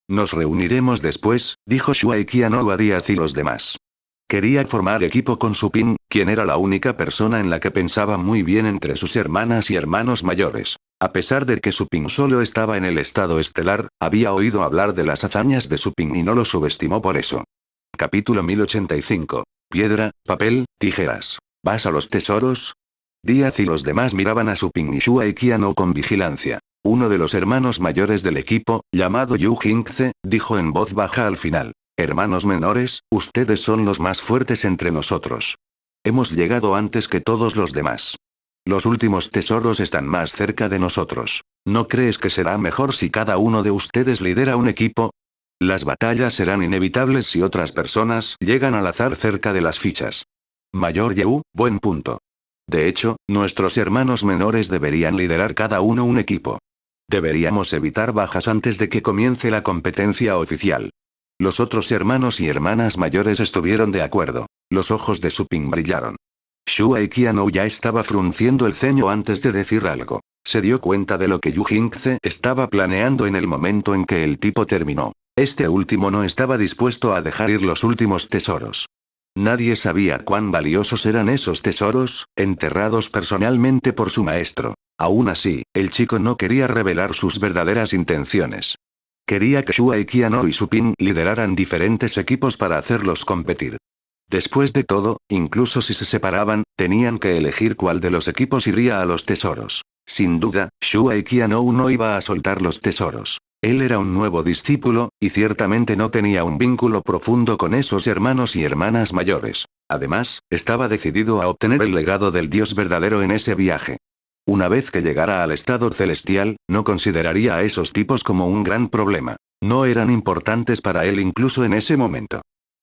Nos reuniremos después, dijo Shua y Qianou a Díaz y los demás. Quería formar equipo con Supin, quien era la única persona en la que pensaba muy bien entre sus hermanas y hermanos mayores. A pesar de que Supin solo estaba en el estado estelar, había oído hablar de las hazañas de Supin y no lo subestimó por eso. Capítulo 1085. Piedra, papel, tijeras. ¿Vas a los tesoros? Díaz y los demás miraban a Supin y Shua y Qianou con vigilancia. Uno de los hermanos mayores del equipo, llamado Yu Jingce, dijo en voz baja al final. Hermanos menores, ustedes son los más fuertes entre nosotros. Hemos llegado antes que todos los demás. Los últimos tesoros están más cerca de nosotros. ¿No crees que será mejor si cada uno de ustedes lidera un equipo? Las batallas serán inevitables si otras personas llegan al azar cerca de las fichas. Mayor Yu, buen punto. De hecho, nuestros hermanos menores deberían liderar cada uno un equipo. Deberíamos evitar bajas antes de que comience la competencia oficial. Los otros hermanos y hermanas mayores estuvieron de acuerdo. Los ojos de Supin brillaron. Shua y Qianou ya estaba frunciendo el ceño antes de decir algo. Se dio cuenta de lo que Yu Jingce estaba planeando en el momento en que el tipo terminó. Este último no estaba dispuesto a dejar ir los últimos tesoros. Nadie sabía cuán valiosos eran esos tesoros, enterrados personalmente por su maestro. Aún así, el chico no quería revelar sus verdaderas intenciones. Quería que Shua y Qianou y Supin lideraran diferentes equipos para hacerlos competir. Después de todo, incluso si se separaban, tenían que elegir cuál de los equipos iría a los tesoros. Sin duda, Shua y Qianou no iba a soltar los tesoros. Él era un nuevo discípulo, y ciertamente no tenía un vínculo profundo con esos hermanos y hermanas mayores. Además, estaba decidido a obtener el legado del Dios verdadero en ese viaje. Una vez que llegara al estado celestial, no consideraría a esos tipos como un gran problema. No eran importantes para él incluso en ese momento.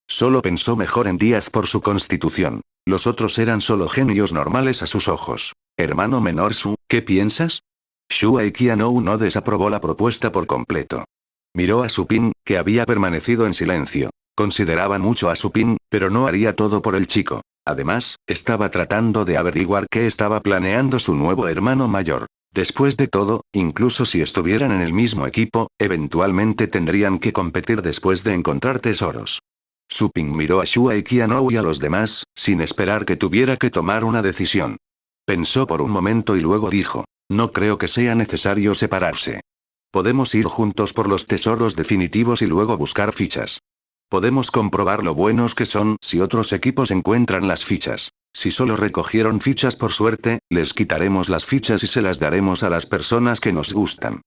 Solo pensó mejor en Díaz por su constitución. Los otros eran solo genios normales a sus ojos. Hermano menor Su, ¿qué piensas? Shua y Qianou no desaprobó la propuesta por completo. Miró a Supin, que había permanecido en silencio. Consideraban mucho a Supin, pero no haría todo por el chico. Además, estaba tratando de averiguar qué estaba planeando su nuevo hermano mayor. Después de todo, incluso si estuvieran en el mismo equipo, eventualmente tendrían que competir después de encontrar tesoros. Supin miró a Shua y Qianou y a los demás, sin esperar que tuviera que tomar una decisión. Pensó por un momento y luego dijo, no creo que sea necesario separarse. Podemos ir juntos por los tesoros definitivos y luego buscar fichas. Podemos comprobar lo buenos que son si otros equipos encuentran las fichas. Si solo recogieron fichas por suerte, les quitaremos las fichas y se las daremos a las personas que nos gustan.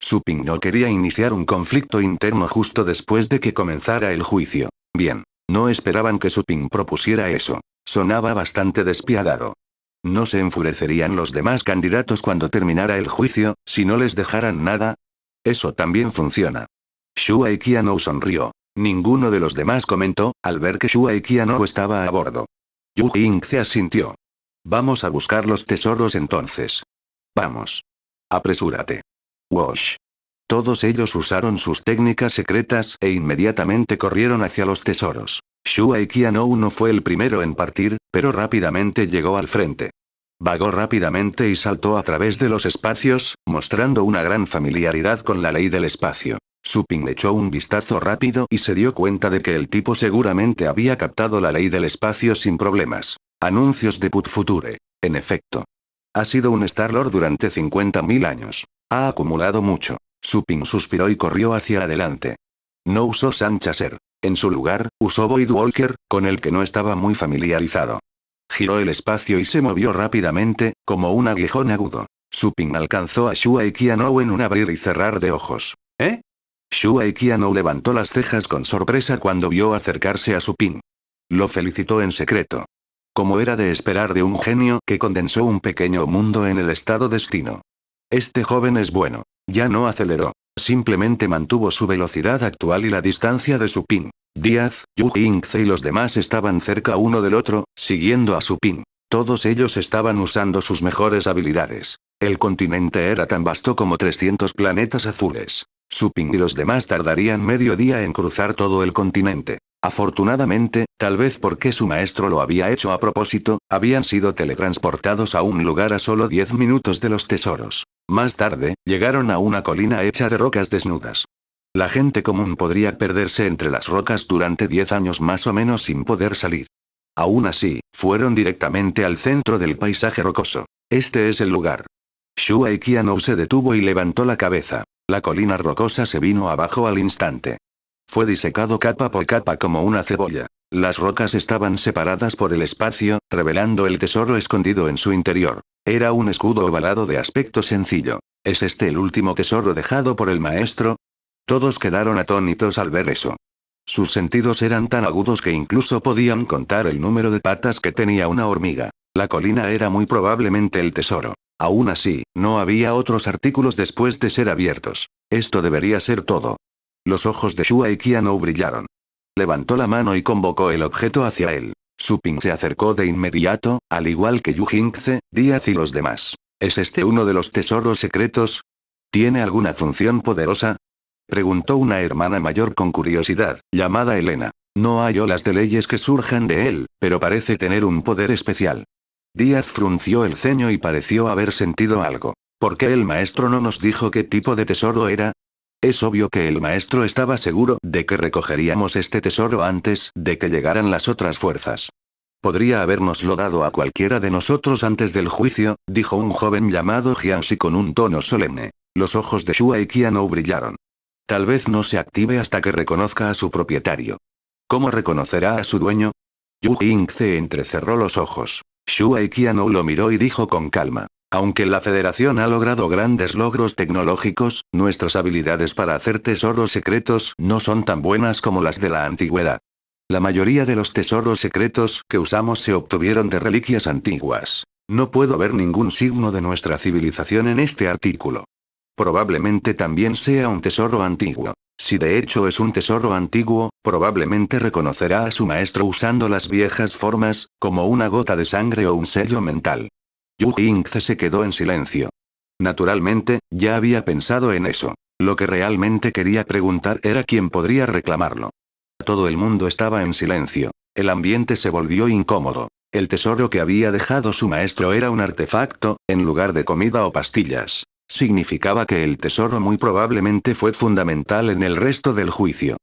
Supin no quería iniciar un conflicto interno justo después de que comenzara el juicio. Bien. No esperaban que Supin propusiera eso. Sonaba bastante despiadado. ¿No se enfurecerían los demás candidatos cuando terminara el juicio, si no les dejaran nada? Eso también funciona. Shua y Qianou sonrió. Ninguno de los demás comentó, al ver que Shua y Qianou estaba a bordo. Yu Jingce asintió. Vamos a buscar los tesoros entonces. Vamos. Apresúrate. Wosh. Todos ellos usaron sus técnicas secretas e inmediatamente corrieron hacia los tesoros. Shua y Qianou no fue el primero en partir, pero rápidamente llegó al frente. Vagó rápidamente y saltó a través de los espacios, mostrando una gran familiaridad con la ley del espacio. Supin echó un vistazo rápido y se dio cuenta de que el tipo seguramente había captado la ley del espacio sin problemas. Anuncios de Put Future. En efecto. Ha sido un Star-Lord durante 50.000 años. Ha acumulado mucho. Supin suspiró y corrió hacia adelante. No usó Sun Chaser. En su lugar, usó Void Walker, con el que no estaba muy familiarizado. Giró el espacio y se movió rápidamente, como un aguijón agudo. Supin alcanzó a Shua y Qianou en un abrir y cerrar de ojos. ¿Eh? Shua y Qianou levantó las cejas con sorpresa cuando vio acercarse a Supin. Lo felicitó en secreto. Como era de esperar de un genio que condensó un pequeño mundo en el estado destino. Este joven es bueno. Ya no aceleró. Simplemente mantuvo su velocidad actual y la distancia de Supin. Díaz, Yu Jingce y los demás estaban cerca uno del otro, siguiendo a Supin. Todos ellos estaban usando sus mejores habilidades. El continente era tan vasto como 300 planetas azules. Supin y los demás tardarían medio día en cruzar todo el continente. Afortunadamente, tal vez porque su maestro lo había hecho a propósito, habían sido teletransportados a un lugar a solo 10 minutos de los tesoros. Más tarde, llegaron a una colina hecha de rocas desnudas. La gente común podría perderse entre las rocas durante 10 años más o menos sin poder salir. Aún así, fueron directamente al centro del paisaje rocoso. Este es el lugar. Shua y Qianou se detuvo y levantó la cabeza. La colina rocosa se vino abajo al instante. Fue disecado capa por capa como una cebolla. Las rocas estaban separadas por el espacio, revelando el tesoro escondido en su interior. Era un escudo ovalado de aspecto sencillo. ¿Es este el último tesoro dejado por el maestro? Todos quedaron atónitos al ver eso. Sus sentidos eran tan agudos que incluso podían contar el número de patas que tenía una hormiga. La colina era muy probablemente el tesoro. Aún así, no había otros artículos después de ser abiertos. Esto debería ser todo. Los ojos de Shua y Qianou brillaron. Levantó la mano y convocó el objeto hacia él. Supin se acercó de inmediato, al igual que Yu Jingce, Díaz y los demás. ¿Es este uno de los tesoros secretos? ¿Tiene alguna función poderosa? Preguntó una hermana mayor con curiosidad, llamada Elena. No hay olas de leyes que surjan de él, pero parece tener un poder especial. Díaz frunció el ceño y pareció haber sentido algo. ¿Por qué el maestro no nos dijo qué tipo de tesoro era? Es obvio que el maestro estaba seguro de que recogeríamos este tesoro antes de que llegaran las otras fuerzas. Podría habérnoslo dado a cualquiera de nosotros antes del juicio, dijo un joven llamado Jianxi con un tono solemne. Los ojos de Shua y Qianou brillaron. Tal vez no se active hasta que reconozca a su propietario. ¿Cómo reconocerá a su dueño? Yu Jingce entrecerró los ojos. Shua y Qianou lo miró y dijo con calma. Aunque la Federación ha logrado grandes logros tecnológicos, nuestras habilidades para hacer tesoros secretos no son tan buenas como las de la antigüedad. La mayoría de los tesoros secretos que usamos se obtuvieron de reliquias antiguas. No puedo ver ningún signo de nuestra civilización en este artículo. Probablemente también sea un tesoro antiguo. Si de hecho es un tesoro antiguo, probablemente reconocerá a su maestro usando las viejas formas, como una gota de sangre o un sello mental. Yu Jingce se quedó en silencio. Naturalmente, ya había pensado en eso. Lo que realmente quería preguntar era quién podría reclamarlo. Todo el mundo estaba en silencio. El ambiente se volvió incómodo. El tesoro que había dejado su maestro era un artefacto, en lugar de comida o pastillas. Significaba que el tesoro muy probablemente fue fundamental en el resto del juicio.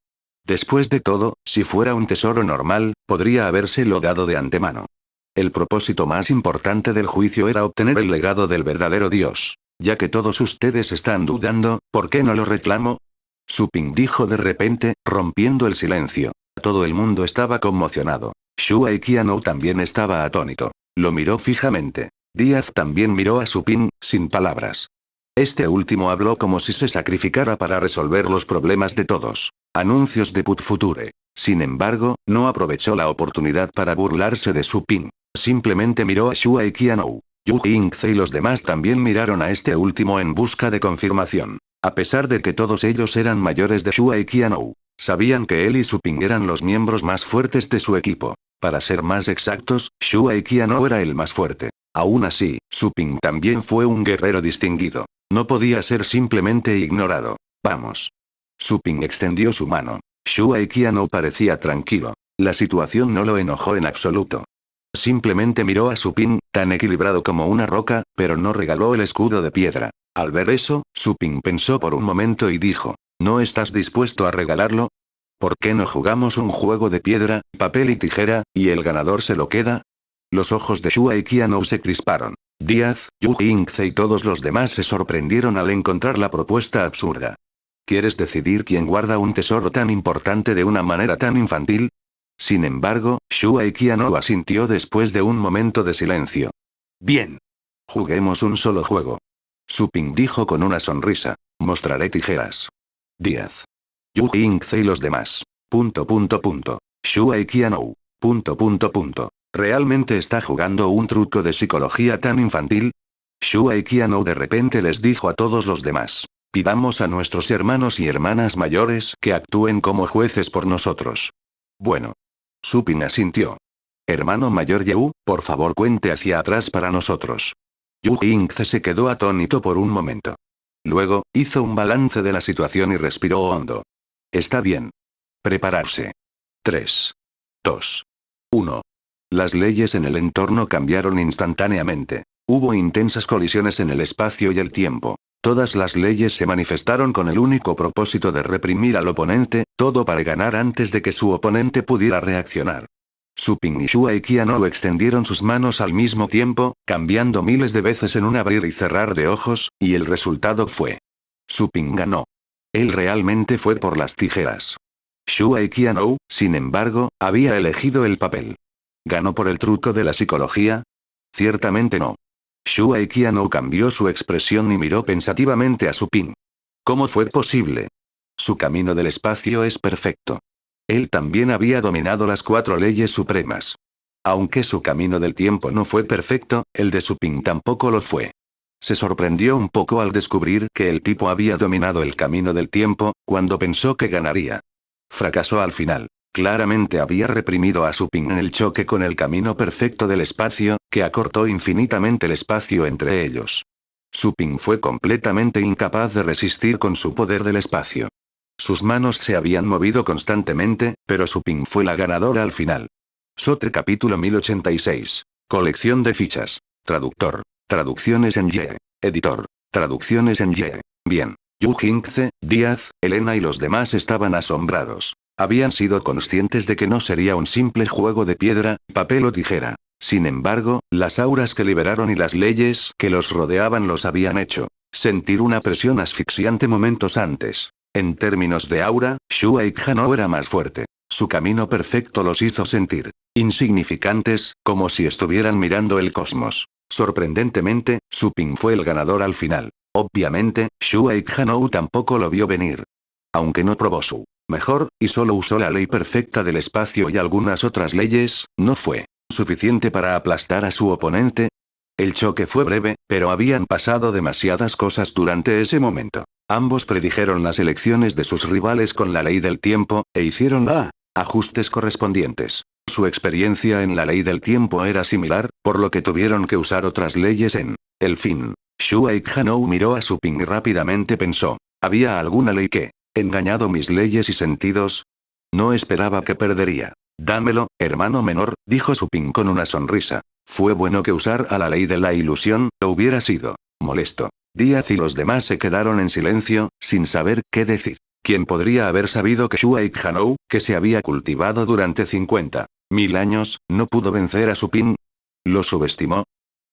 Después de todo, si fuera un tesoro normal, podría habérselo dado de antemano. El propósito más importante del juicio era obtener el legado del verdadero Dios. Ya que todos ustedes están dudando, ¿por qué no lo reclamo? Su Ping dijo de repente, rompiendo el silencio. Todo el mundo estaba conmocionado. Shuai Qianou también estaba atónito. Lo miró fijamente. Díaz también miró a Su Ping, sin palabras. Este último habló como si se sacrificara para resolver los problemas de todos. Anuncios de Put Future. Sin embargo, no aprovechó la oportunidad para burlarse de Su Ping. Simplemente miró a Shuai Qianou. Yu Yingze y los demás también miraron a este último en busca de confirmación. A pesar de que todos ellos eran mayores de Shuai Qianou, sabían que él y Su Ping eran los miembros más fuertes de su equipo. Para ser más exactos, Shuai Qianou era el más fuerte. Aún así, Su Ping también fue un guerrero distinguido. No podía ser simplemente ignorado. Vamos. Su Ping extendió su mano. Shuai Qianou parecía tranquilo. La situación no lo enojó en absoluto. Simplemente miró a Su Ping, tan equilibrado como una roca, pero no regaló el escudo de piedra. Al ver eso, Su Ping pensó por un momento y dijo, ¿no estás dispuesto a regalarlo? ¿Por qué no jugamos un juego de piedra, papel y tijera, y el ganador se lo queda? Los ojos de Shuai Qianou se crisparon. Díaz, Yu Yingze y todos los demás se sorprendieron al encontrar la propuesta absurda. ¿Quieres decidir quién guarda un tesoro tan importante de una manera tan infantil? Sin embargo, Shuai Qianou asintió después de un momento de silencio. Bien. Juguemos un solo juego. Su Ping dijo con una sonrisa. Mostraré tijeras. Díaz. Yu Yingze y los demás. Shuai Qianou. ¿Realmente está jugando un truco de psicología tan infantil? Shuai Qianou de repente les dijo a todos los demás. Pidamos a nuestros hermanos y hermanas mayores que actúen como jueces por nosotros. Bueno. Su Ping asintió. Hermano mayor Yu, por favor cuente hacia atrás para nosotros. Yu Yingze se quedó atónito por un momento. Luego, hizo un balance de la situación y respiró hondo. Está bien. Prepararse. 3. 2. 1. Las leyes en el entorno cambiaron instantáneamente. Hubo intensas colisiones en el espacio y el tiempo. Todas las leyes se manifestaron con el único propósito de reprimir al oponente, todo para ganar antes de que su oponente pudiera reaccionar. Su Ping y Shuai Qianou extendieron sus manos al mismo tiempo, cambiando miles de veces en un abrir y cerrar de ojos, y el resultado fue. Su Ping ganó. Él realmente fue por las tijeras. Shuai Qianou, sin embargo, había elegido el papel. ¿Ganó por el truco de la psicología? Ciertamente no. Shuai Qianou cambió su expresión y miró pensativamente a Su Ping. ¿Cómo fue posible? Su camino del espacio es perfecto. Él también había dominado las 4 leyes supremas. Aunque su camino del tiempo no fue perfecto, el de Su Ping tampoco lo fue. Se sorprendió un poco al descubrir que el tipo había dominado el camino del tiempo, cuando pensó que ganaría. Fracasó al final. Claramente había reprimido a Su Ping en el choque con el camino perfecto del espacio, que acortó infinitamente el espacio entre ellos. Su Ping fue completamente incapaz de resistir con su poder del espacio. Sus manos se habían movido constantemente, pero Su Ping fue la ganadora al final. Sotre capítulo 1086. Colección de fichas. Traductor. Traducciones en Ye. Editor. Traducciones en Ye. Bien. Yu Yingze, Díaz, Elena y los demás estaban asombrados. Habían sido conscientes de que no sería un simple juego de piedra, papel o tijera. Sin embargo, las auras que liberaron y las leyes que los rodeaban los habían hecho sentir una presión asfixiante momentos antes. En términos de aura, Shuai Qianou era más fuerte. Su camino perfecto los hizo sentir insignificantes, como si estuvieran mirando el cosmos. Sorprendentemente, Su Ping fue el ganador al final. Obviamente, Shuai Qianou tampoco lo vio venir. Aunque no probó su mejor, y solo usó la ley perfecta del espacio y algunas otras leyes, no fue suficiente para aplastar a su oponente. El choque fue breve, pero habían pasado demasiadas cosas durante ese momento. Ambos predijeron las elecciones de sus rivales con la ley del tiempo, e hicieron ajustes correspondientes. Su experiencia en la ley del tiempo era similar, por lo que tuvieron que usar otras leyes en el fin. Shuai Qianou miró a Su Ping y rápidamente pensó. ¿Había alguna ley que engañado mis leyes y sentidos? No esperaba que perdería. Dámelo, hermano menor, dijo Supin con una sonrisa. Fue bueno que usar a la ley de la ilusión, lo hubiera sido molesto. Díaz y los demás se quedaron en silencio, sin saber qué decir. ¿Quién podría haber sabido que Shuaik Hanou, que se había cultivado durante 50.000 años, no pudo vencer a Supin? ¿Lo subestimó?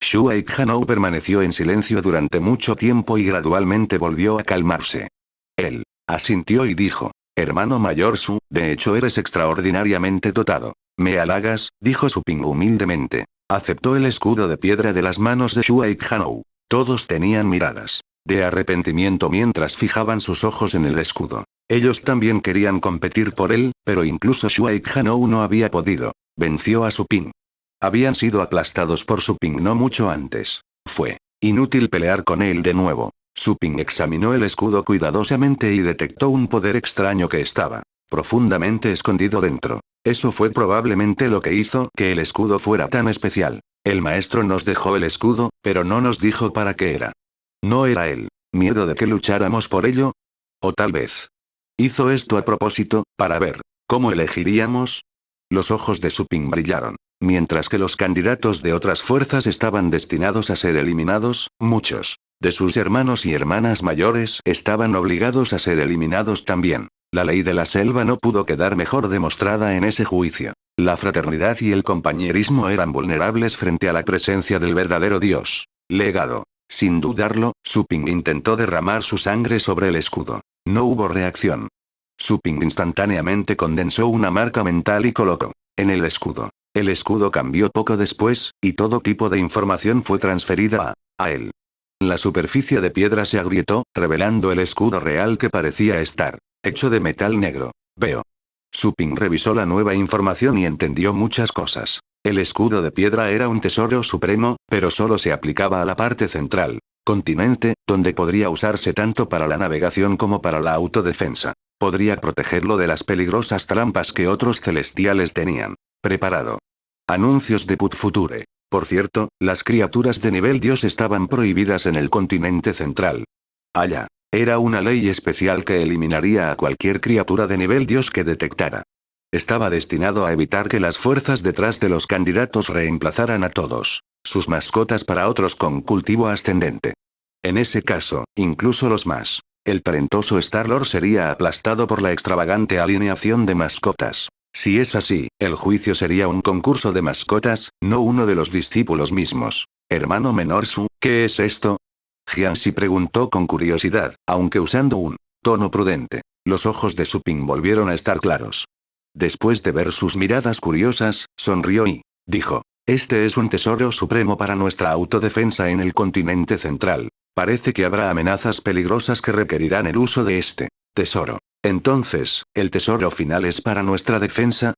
Shuaik Hanou permaneció en silencio durante mucho tiempo y gradualmente volvió a calmarse. Él asintió y dijo: hermano mayor Su, de hecho eres extraordinariamente dotado. ¿Me halagas?, dijo Supin humildemente. Aceptó el escudo de piedra de las manos de Shuaik Hanou. Todos tenían miradas de arrepentimiento mientras fijaban sus ojos en el escudo. Ellos también querían competir por él, pero incluso Shuaik Hanou no había podido. Venció a Supin. Habían sido aplastados por Supin no mucho antes. Fue inútil pelear con él de nuevo. Supin examinó el escudo cuidadosamente y detectó un poder extraño que estaba profundamente escondido dentro. Eso fue probablemente lo que hizo que el escudo fuera tan especial. El maestro nos dejó el escudo, pero no nos dijo para qué era. ¿No era él miedo de que lucháramos por ello? O tal vez hizo esto a propósito, para ver cómo elegiríamos. Los ojos de Supin brillaron. Mientras que los candidatos de otras fuerzas estaban destinados a ser eliminados, muchos de sus hermanos y hermanas mayores estaban obligados a ser eliminados también. La ley de la selva no pudo quedar mejor demostrada en ese juicio. La fraternidad y el compañerismo eran vulnerables frente a la presencia del verdadero Dios. Legado. Sin dudarlo, Supin intentó derramar su sangre sobre el escudo. No hubo reacción. Supin instantáneamente condensó una marca mental y colocó en el escudo. El escudo cambió poco después, y todo tipo de información fue transferida a él. La superficie de piedra se agrietó, revelando el escudo real que parecía estar hecho de metal negro. Veo. Supin revisó la nueva información y entendió muchas cosas. El escudo de piedra era un tesoro supremo, pero solo se aplicaba a la parte central, continente, donde podría usarse tanto para la navegación como para la autodefensa. Podría protegerlo de las peligrosas trampas que otros celestiales tenían preparado. Anuncios de Put Future. Por cierto, las criaturas de nivel Dios estaban prohibidas en el continente central. Allá. Era una ley especial que eliminaría a cualquier criatura de nivel Dios que detectara. Estaba destinado a evitar que las fuerzas detrás de los candidatos reemplazaran a todos sus mascotas para otros con cultivo ascendente. En ese caso, incluso los más. El talentoso Star-Lord sería aplastado por la extravagante alineación de mascotas. Si es así, el juicio sería un concurso de mascotas, no uno de los discípulos mismos. Hermano menor Su, ¿qué es esto? Jianxi preguntó con curiosidad, aunque usando un tono prudente. Los ojos de Supin volvieron a estar claros. Después de ver sus miradas curiosas, sonrió y dijo: este es un tesoro supremo para nuestra autodefensa en el continente central. Parece que habrá amenazas peligrosas que requerirán el uso de este tesoro. Entonces, ¿el tesoro final es para nuestra defensa?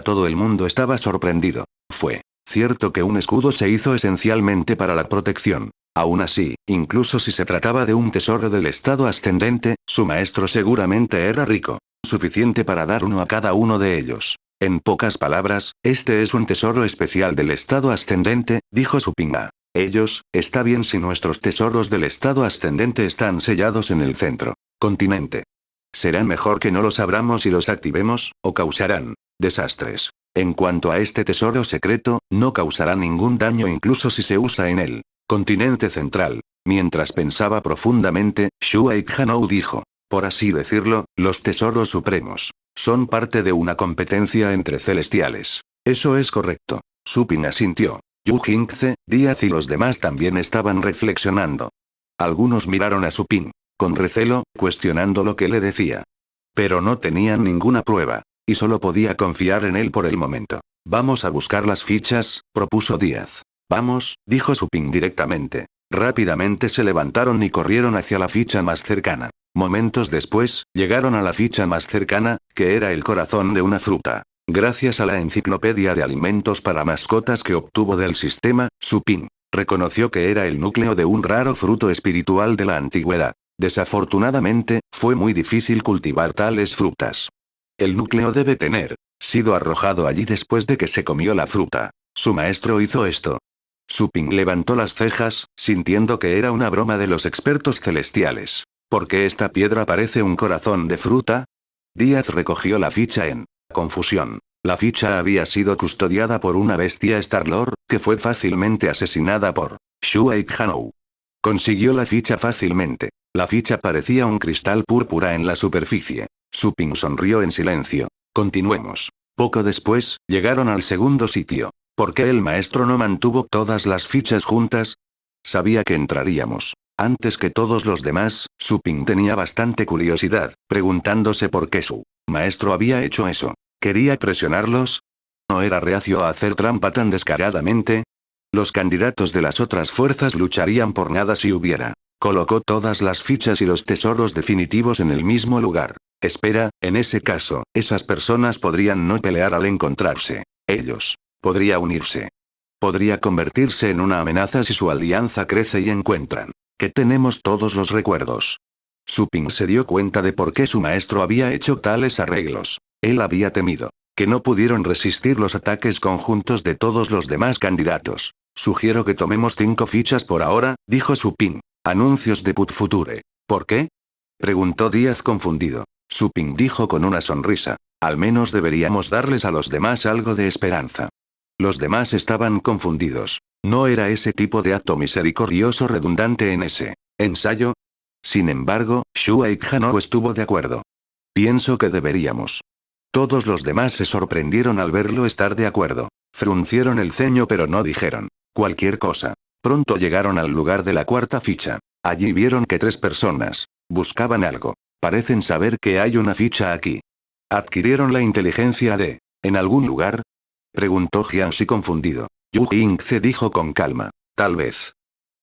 Todo el mundo estaba sorprendido. Fue cierto que un escudo se hizo esencialmente para la protección. Aún así, incluso si se trataba de un tesoro del estado ascendente, su maestro seguramente era rico. Suficiente para dar uno a cada uno de ellos. En pocas palabras, este es un tesoro especial del estado ascendente, dijo Supin. Ellos, está bien si nuestros tesoros del estado ascendente están sellados en el centro continente. Será mejor que no los abramos y los activemos, o causarán desastres. En cuanto a este tesoro secreto, no causará ningún daño incluso si se usa en el continente central. Mientras pensaba profundamente, Shuaik Hanou dijo: por así decirlo, los tesoros supremos son parte de una competencia entre celestiales. Eso es correcto. Supin asintió. Yu Jingce, Díaz y los demás también estaban reflexionando. Algunos miraron a Supin con recelo, cuestionando lo que le decía. Pero no tenían ninguna prueba, y solo podía confiar en él por el momento. Vamos a buscar las fichas, propuso Díaz. Vamos, dijo Supin directamente. Rápidamente se levantaron y corrieron hacia la ficha más cercana. Momentos después, llegaron a la ficha más cercana, que era el corazón de una fruta. Gracias a la enciclopedia de alimentos para mascotas que obtuvo del sistema, Supin reconoció que era el núcleo de un raro fruto espiritual de la antigüedad. Desafortunadamente, fue muy difícil cultivar tales frutas. El núcleo debe tener sido arrojado allí después de que se comió la fruta. Su maestro hizo esto. Supin levantó las cejas, sintiendo que era una broma de los expertos celestiales. ¿Por qué esta piedra parece un corazón de fruta? Díaz recogió la ficha en confusión. La ficha había sido custodiada por una bestia Star-Lord, que fue fácilmente asesinada por Shuai Hanou. Consiguió la ficha fácilmente. La ficha parecía un cristal púrpura en la superficie. Su Ping sonrió en silencio. Continuemos. Poco después, llegaron al segundo sitio. ¿Por qué el maestro no mantuvo todas las fichas juntas? Sabía que entraríamos. Antes que todos los demás, Su Ping tenía bastante curiosidad, preguntándose por qué su maestro había hecho eso. ¿Quería presionarlos? ¿No era reacio a hacer trampa tan descaradamente? Los candidatos de las otras fuerzas lucharían por nada si hubiera. Colocó todas las fichas y los tesoros definitivos en el mismo lugar. Espera, en ese caso, esas personas podrían no pelear al encontrarse. Ellos. Podría unirse. Podría convertirse en una amenaza si su alianza crece y encuentran que tenemos todos los recuerdos. Su Ping se dio cuenta de por qué su maestro había hecho tales arreglos. Él había temido que no pudieron resistir los ataques conjuntos de todos los demás candidatos. Sugiero que tomemos 5 fichas por ahora, dijo Su Ping. Anuncios de Put Future. ¿Por qué? Preguntó Díaz confundido. Su Ping dijo con una sonrisa. Al menos deberíamos darles a los demás algo de esperanza. Los demás estaban confundidos. ¿No era ese tipo de acto misericordioso redundante en ese ensayo? Sin embargo, Shuai Hanou estuvo de acuerdo. Pienso que deberíamos. Todos los demás se sorprendieron al verlo estar de acuerdo. Fruncieron el ceño pero no dijeron cualquier cosa. Pronto llegaron al lugar de la cuarta ficha. Allí vieron que 3 personas buscaban algo. Parecen saber que hay una ficha aquí. ¿Adquirieron la inteligencia de en algún lugar? Preguntó Jiangxi confundido. Yu Jingce dijo con calma. Tal vez.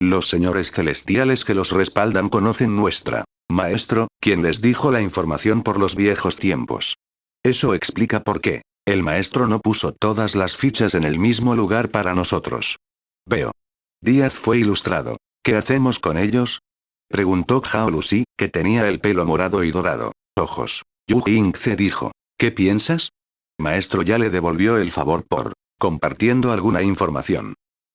Los señores celestiales que los respaldan conocen nuestra maestro, quien les dijo la información por los viejos tiempos. Eso explica por qué el maestro no puso todas las fichas en el mismo lugar para nosotros. Veo. Díaz fue ilustrado. ¿Qué hacemos con ellos? Preguntó Zhao Lusi, que tenía el pelo morado y dorado. Ojos. Yu Jingce dijo. ¿Qué piensas? Maestro ya le devolvió el favor por compartiendo alguna información.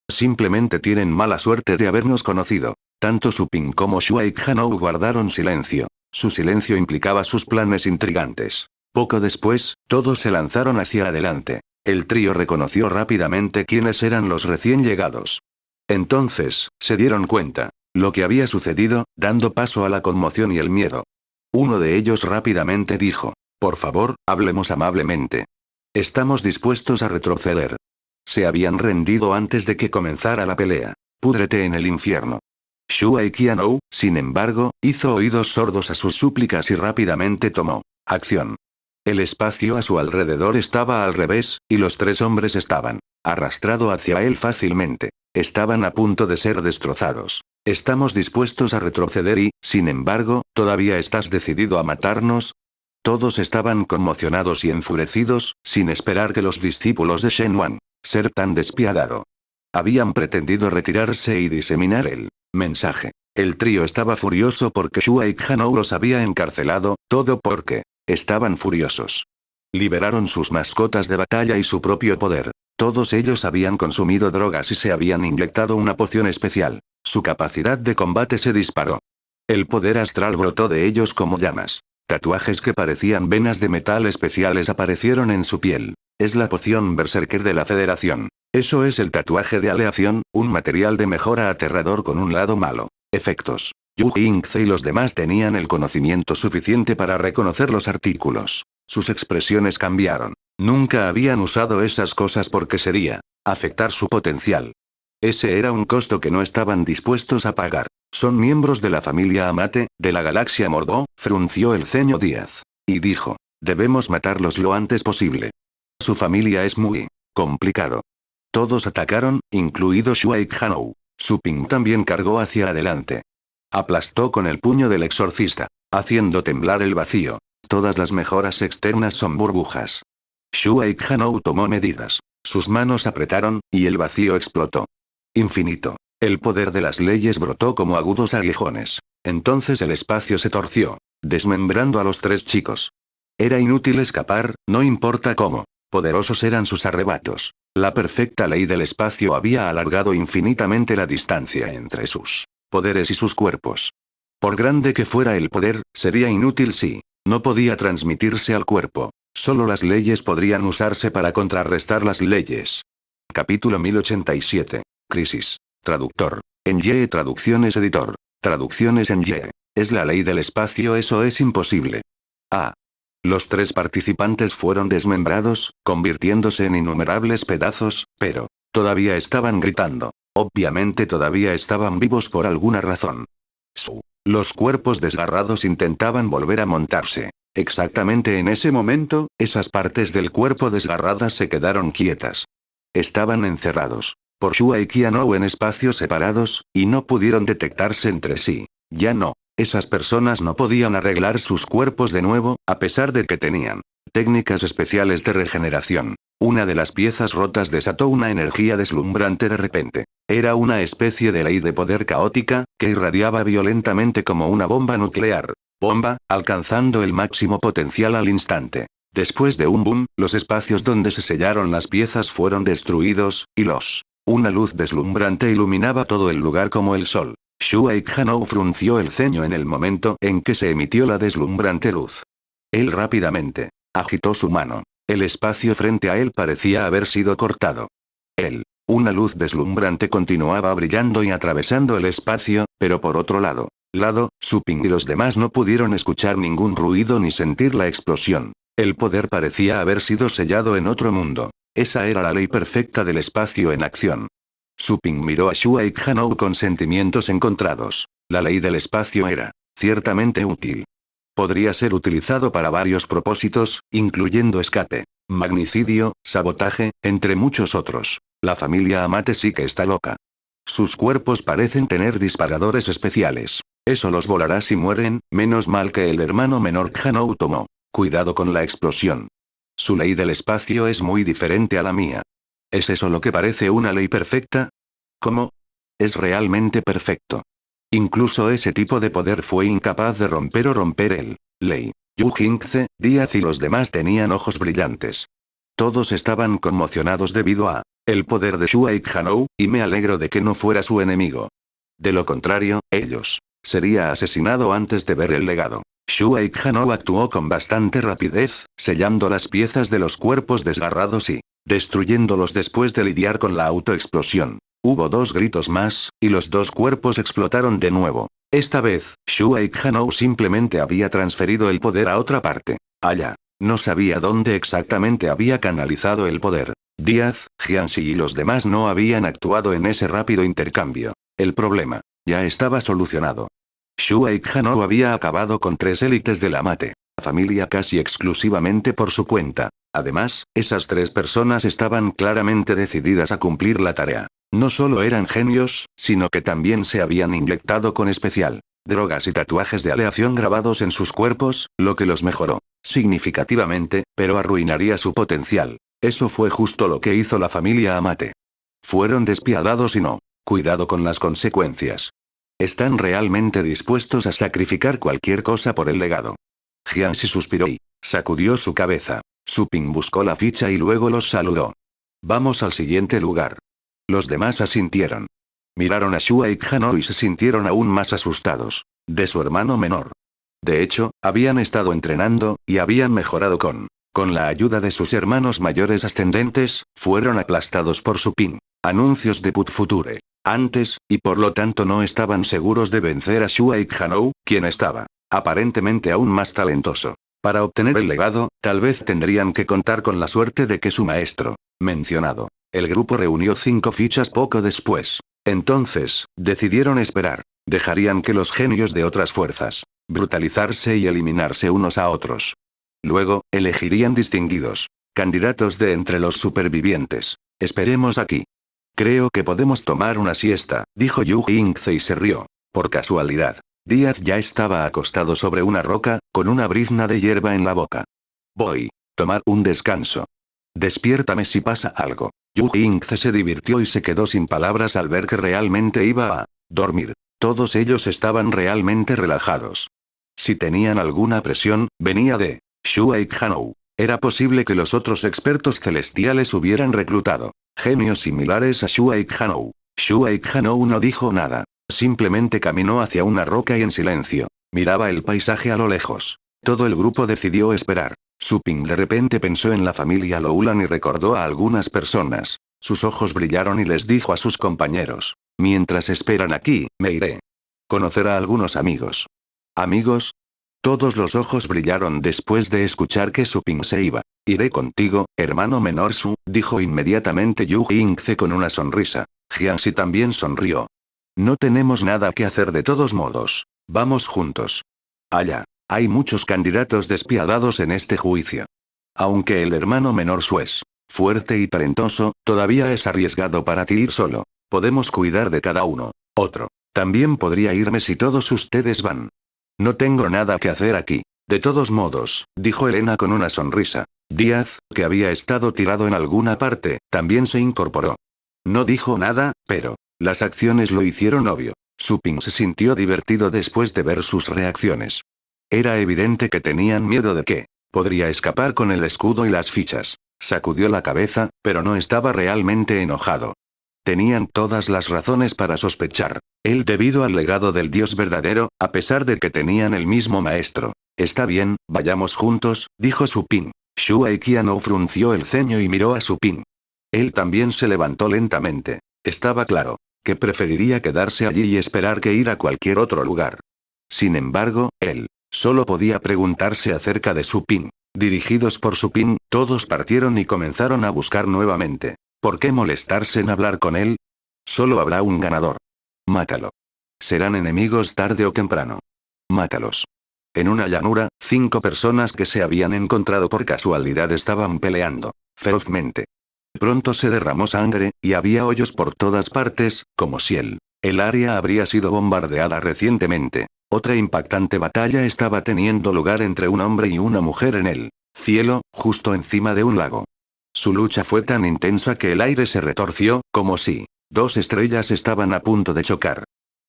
Simplemente tienen mala suerte de habernos conocido. Tanto Su Ping como Shuai Hanou guardaron silencio. Su silencio implicaba sus planes intrigantes. Poco después, todos se lanzaron hacia adelante. El trío reconoció rápidamente quiénes eran los recién llegados. Entonces, se dieron cuenta lo que había sucedido, dando paso a la conmoción y el miedo. Uno de ellos rápidamente dijo. Por favor, hablemos amablemente. Estamos dispuestos a retroceder. Se habían rendido antes de que comenzara la pelea. Púdrete en el infierno. Shuai Qianou, sin embargo, hizo oídos sordos a sus súplicas y rápidamente tomó acción. El espacio a su alrededor estaba al revés, y los 3 hombres estaban arrastrados hacia él fácilmente. Estaban a punto de ser destrozados. Estamos dispuestos a retroceder y, sin embargo, ¿todavía estás decidido a matarnos? Todos estaban conmocionados y enfurecidos, sin esperar que los discípulos de Shen Wan ser tan despiadado. Habían pretendido retirarse y diseminar el mensaje. El trío estaba furioso porque Shuai Hanou los había encarcelado, todo porque estaban furiosos. Liberaron sus mascotas de batalla y su propio poder. Todos ellos habían consumido drogas y se habían inyectado una poción especial. Su capacidad de combate se disparó. El poder astral brotó de ellos como llamas. Tatuajes que parecían venas de metal especiales aparecieron en su piel. Es la poción Berserker de la Federación. Eso es el tatuaje de aleación, un material de mejora aterrador con un lado malo. Efectos. Yu Jingce y los demás tenían el conocimiento suficiente para reconocer los artículos. Sus expresiones cambiaron. Nunca habían usado esas cosas porque sería afectar su potencial. Ese era un costo que no estaban dispuestos a pagar. Son miembros de la familia Amate, de la galaxia Morbo, frunció el ceño Díaz. Y dijo. Debemos matarlos lo antes posible. Su familia es muy complicado. Todos atacaron, incluido Shuai Hanou. Su Ping también cargó hacia adelante. Aplastó con el puño del exorcista, haciendo temblar el vacío. Todas las mejoras externas son burbujas. Shuai Hanou tomó medidas. Sus manos apretaron, y el vacío explotó. Infinito. El poder de las leyes brotó como agudos aguijones. Entonces el espacio se torció, desmembrando a los 3 chicos. Era inútil escapar, no importa cómo poderosos eran sus arrebatos. La perfecta ley del espacio había alargado infinitamente la distancia entre sus poderes y sus cuerpos. Por grande que fuera el poder, sería inútil si no podía transmitirse al cuerpo. Solo las leyes podrían usarse para contrarrestar las leyes. Capítulo 1087. Crisis. Traductor. En Ye Traducciones Editor. Traducciones en Ye. Es la ley del espacio, eso es imposible. Ah. Los 3 participantes fueron desmembrados, convirtiéndose en innumerables pedazos, pero todavía estaban gritando. Obviamente todavía estaban vivos por alguna razón. Los cuerpos desgarrados intentaban volver a montarse. Exactamente en ese momento, esas partes del cuerpo desgarradas se quedaron quietas. Estaban encerrados por Shua y Qianou en espacios separados, y no pudieron detectarse entre sí. Ya no. Esas personas no podían arreglar sus cuerpos de nuevo, a pesar de que tenían técnicas especiales de regeneración. Una de las piezas rotas desató una energía deslumbrante de repente. Era una especie de ley de poder caótica, que irradiaba violentamente como una bomba nuclear. Bomba, alcanzando el máximo potencial al instante. Después de un boom, los espacios donde se sellaron las piezas fueron destruidos, y una luz deslumbrante iluminaba todo el lugar como el sol. Shua Qianou frunció el ceño en el momento en que se emitió la deslumbrante luz. Él rápidamente agitó su mano. El espacio frente a él parecía haber sido cortado. Una luz deslumbrante continuaba brillando y atravesando el espacio, pero por otro lado, Su Ping y los demás no pudieron escuchar ningún ruido ni sentir la explosión. El poder parecía haber sido sellado en otro mundo. Esa era la ley perfecta del espacio en acción. Su Ping miró a Shua Qianou con sentimientos encontrados. La ley del espacio era ciertamente útil. Podría ser utilizado para varios propósitos, incluyendo escape, magnicidio, sabotaje, entre muchos otros. La familia Amate sí que está loca. Sus cuerpos parecen tener disparadores especiales. Eso los volará si mueren, menos mal que el hermano menor Qianou tomó cuidado con la explosión. Su ley del espacio es muy diferente a la mía. ¿Es eso lo que parece una ley perfecta? ¿Cómo? Es realmente perfecto. Incluso ese tipo de poder fue incapaz de romper el ley. Yu Jingce, Díaz y los demás tenían ojos brillantes. Todos estaban conmocionados debido a el poder de Shua Qianou, y me alegro de que no fuera su enemigo. De lo contrario, ellos sería asesinado antes de ver el legado. Shua Qianou actuó con bastante rapidez, sellando las piezas de los cuerpos desgarrados y destruyéndolos después de lidiar con la autoexplosión. Hubo 2 gritos más, y los 2 cuerpos explotaron de nuevo. Esta vez, Shua Qianou simplemente había transferido el poder a otra parte. Allá. No sabía dónde exactamente había canalizado el poder. Díaz, Jiangxi y los demás no habían actuado en ese rápido intercambio. El problema ya estaba solucionado. Shua Qianou había acabado con 3 élites de la Mate familia casi exclusivamente por su cuenta. Además, esas 3 personas estaban claramente decididas a cumplir la tarea. No solo eran genios, sino que también se habían inyectado con especial drogas y tatuajes de aleación grabados en sus cuerpos, lo que los mejoró significativamente, pero arruinaría su potencial. Eso fue justo lo que hizo la familia Amate. Fueron despiadados y no cuidado con las consecuencias. Están realmente dispuestos a sacrificar cualquier cosa por el legado. Jiangxi suspiró y sacudió su cabeza. Su Ping buscó la ficha y luego los saludó. Vamos al siguiente lugar. Los demás asintieron. Miraron a Shua Qianou y se sintieron aún más asustados. De su hermano menor. De hecho, habían estado entrenando, y habían mejorado con la ayuda de sus hermanos mayores ascendentes, fueron aplastados por Su Ping. Anuncios de Put Future. Antes, y por lo tanto no estaban seguros de vencer a Shua Qianou, quien estaba aparentemente aún más talentoso. Para obtener el legado, tal vez tendrían que contar con la suerte de que su maestro mencionado. El grupo reunió 5 fichas poco después. Entonces, decidieron esperar. Dejarían que los genios de otras fuerzas brutalizarse y eliminarse unos a otros. Luego, elegirían distinguidos candidatos de entre los supervivientes. Esperemos aquí. Creo que podemos tomar una siesta, dijo Yu Jingce y se rió. Por casualidad, Díaz ya estaba acostado sobre una roca, con una brizna de hierba en la boca. Voy. Tomar un descanso. Despiértame si pasa algo. Yu Jingce se divirtió y se quedó sin palabras al ver que realmente iba a dormir. Todos ellos estaban realmente relajados. Si tenían alguna presión, venía de Shua Qianou. Era posible que los otros expertos celestiales hubieran reclutado genios similares a Shua Qianou. Shua Qianou no dijo nada. Simplemente caminó hacia una roca y en silencio. Miraba el paisaje a lo lejos. Todo el grupo decidió esperar. Suping de repente pensó en la familia Loulan y recordó a algunas personas. Sus ojos brillaron y les dijo a sus compañeros. Mientras esperan aquí, me iré. Conocer a algunos amigos. ¿Amigos? Todos los ojos brillaron después de escuchar que Suping se iba. Iré contigo, hermano menor Su, dijo inmediatamente Yu Jingce con una sonrisa. Jiangxi también sonrió. No tenemos nada que hacer de todos modos. Vamos juntos. Allá. Hay muchos candidatos despiadados en este juicio. Aunque el hermano menor Su es fuerte y talentoso, todavía es arriesgado para ti ir solo. Podemos cuidar de cada uno. Otro. También podría irme si todos ustedes van. No tengo nada que hacer aquí. De todos modos, dijo Elena con una sonrisa. Díaz, que había estado tirado en alguna parte, también se incorporó. No dijo nada, pero las acciones lo hicieron obvio. Suping se sintió divertido después de ver sus reacciones. Era evidente que tenían miedo de que podría escapar con el escudo y las fichas. Sacudió la cabeza, pero no estaba realmente enojado. Tenían todas las razones para sospechar. Él debido al legado del dios verdadero, a pesar de que tenían el mismo maestro. Está bien, vayamos juntos, dijo Suping. Shuai Qianou frunció el ceño y miró a Suping. Él también se levantó lentamente. Estaba claro que preferiría quedarse allí y esperar que ir a cualquier otro lugar. Sin embargo, él solo podía preguntarse acerca de Suping. Dirigidos por Suping, todos partieron y comenzaron a buscar nuevamente. ¿Por qué molestarse en hablar con él? Solo habrá un ganador. Mátalo. Serán enemigos tarde o temprano. Mátalos. En una llanura, 5 personas que se habían encontrado por casualidad estaban peleando ferozmente. Pronto se derramó sangre, y había hoyos por todas partes, como si el área habría sido bombardeada recientemente. Otra impactante batalla estaba teniendo lugar entre un hombre y una mujer en el cielo, justo encima de un lago. Su lucha fue tan intensa que el aire se retorció, como si 2 estrellas estaban a punto de chocar.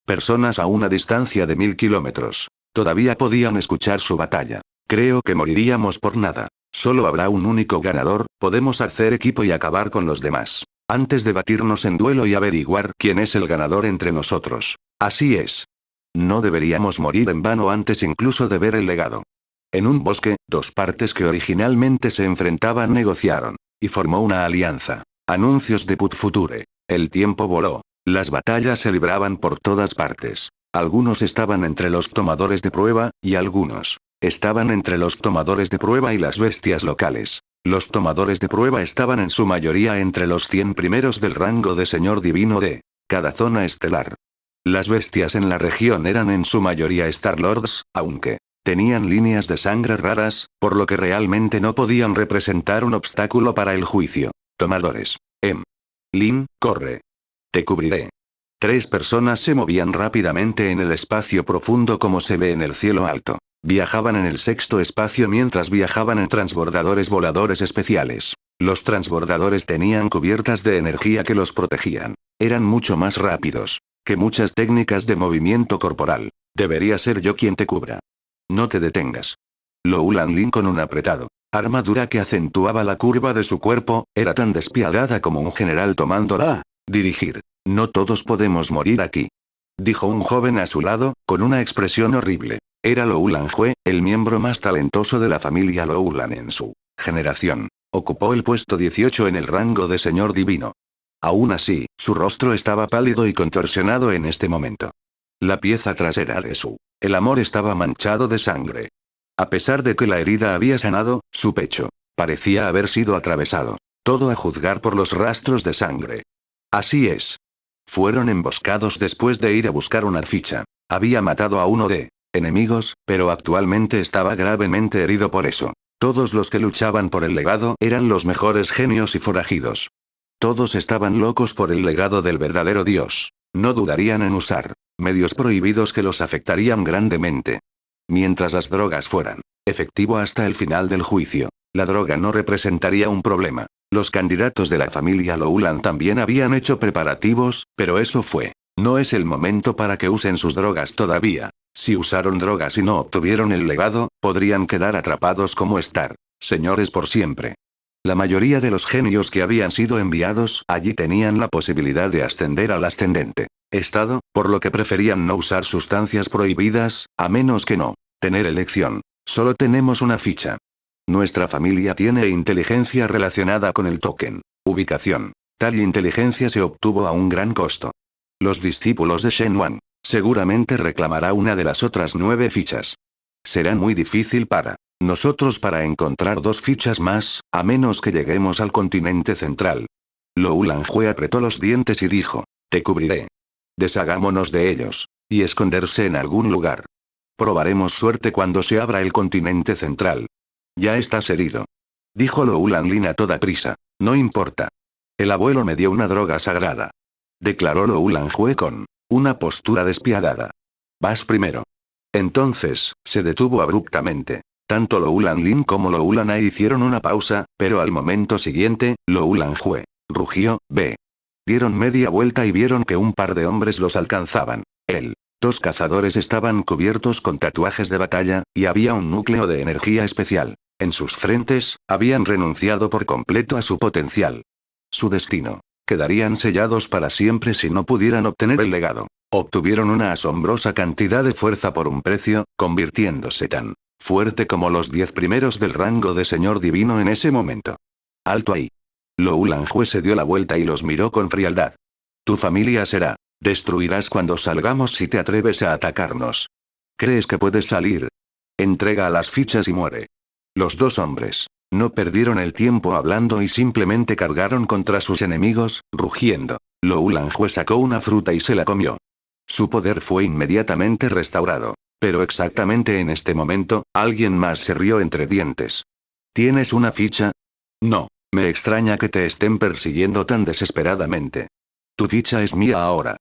Personas a una distancia de 1000 kilómetros. Todavía podían escuchar su batalla. Creo que moriríamos por nada. Solo habrá un único ganador, podemos hacer equipo y acabar con los demás. Antes de batirnos en duelo y averiguar quién es el ganador entre nosotros. Así es. No deberíamos morir en vano antes incluso de ver el legado. En un bosque, 2 partes que originalmente se enfrentaban negociaron. Y formó una alianza. Anuncios de Put Future. El tiempo voló. Las batallas se libraban por todas partes. Algunos estaban entre los tomadores de prueba, y algunos estaban entre los tomadores de prueba y las bestias locales. Los tomadores de prueba estaban en su mayoría entre los 100 primeros del rango de Señor Divino de cada zona estelar. Las bestias en la región eran en su mayoría Star-Lords, aunque tenían líneas de sangre raras, por lo que realmente no podían representar un obstáculo para el juicio. Tomadores. Lin, corre. Te cubriré. 3 personas se movían rápidamente en el espacio profundo como se ve en el cielo alto. Viajaban en el 6º espacio mientras viajaban en transbordadores voladores especiales. Los transbordadores tenían cubiertas de energía que los protegían. Eran mucho más rápidos que muchas técnicas de movimiento corporal. Debería ser yo quien te cubra. No te detengas. Loulan Lin con un apretado armadura que acentuaba la curva de su cuerpo, era tan despiadada como un general tomándola. Dirigir. No todos podemos morir aquí. Dijo un joven a su lado, con una expresión horrible. Era Loulan Jue, el miembro más talentoso de la familia Loulan en su generación. Ocupó el puesto 18 en el rango de Señor Divino. Aún así, su rostro estaba pálido y contorsionado en este momento. La pieza trasera de el amor estaba manchado de sangre. A pesar de que la herida había sanado, su pecho parecía haber sido atravesado. Todo a juzgar por los rastros de sangre. Así es. Fueron emboscados después de ir a buscar una ficha. Había matado a uno de enemigos, pero actualmente estaba gravemente herido por eso. Todos los que luchaban por el legado eran los mejores genios y forajidos. Todos estaban locos por el legado del verdadero Dios. No dudarían en usar medios prohibidos que los afectarían grandemente. Mientras las drogas fueran efectivo hasta el final del juicio, la droga no representaría un problema. Los candidatos de la familia Loulan también habían hecho preparativos, pero eso fue. No es el momento para que usen sus drogas todavía. Si usaron drogas y no obtuvieron el legado, podrían quedar atrapados como señores por siempre. La mayoría de los genios que habían sido enviados allí tenían la posibilidad de ascender al ascendente. estado, por lo que preferían no usar sustancias prohibidas, a menos que no tener elección. Solo tenemos una ficha. Nuestra familia tiene inteligencia relacionada con el token. Ubicación. Tal inteligencia se obtuvo a un gran costo. Los discípulos de Shen Wan seguramente reclamará una de las otras 9 fichas. Será muy difícil para nosotros para encontrar 2 fichas más, a menos que lleguemos al continente central. Lou Lanjue apretó los dientes y dijo, te cubriré. Deshagámonos de ellos. Y esconderse en algún lugar. Probaremos suerte cuando se abra el continente central. Ya estás herido. Dijo Lou Lanlin a toda prisa. No importa. El abuelo me dio una droga sagrada. Declaró Lou Lanjue con una postura despiadada. Vas primero. Entonces, se detuvo abruptamente. Tanto Lou Lanlin como Lou Lanai hicieron una pausa, pero al momento siguiente, Lou Lanjue rugió, ve. Dieron media vuelta y vieron que un par de hombres los alcanzaban. Él. 2 cazadores estaban cubiertos con tatuajes de batalla, y había un núcleo de energía especial. En sus frentes, habían renunciado por completo a su potencial. Su destino. Quedarían sellados para siempre si no pudieran obtener el legado. Obtuvieron una asombrosa cantidad de fuerza por un precio, convirtiéndose tan fuerte como los 10 primeros del rango de Señor Divino en ese momento. Alto ahí. Lou Lanjue se dio la vuelta y los miró con frialdad. Tu familia será. Destruirás cuando salgamos si te atreves a atacarnos. ¿Crees que puedes salir? Entrega las fichas y muere. Los 2 hombres no perdieron el tiempo hablando y simplemente cargaron contra sus enemigos, rugiendo. Lou Lanjue sacó una fruta y se la comió. Su poder fue inmediatamente restaurado. Pero exactamente en este momento, alguien más se rió entre dientes. ¿Tienes una ficha? No. Me extraña que te estén persiguiendo tan desesperadamente. Tu ficha es mía ahora.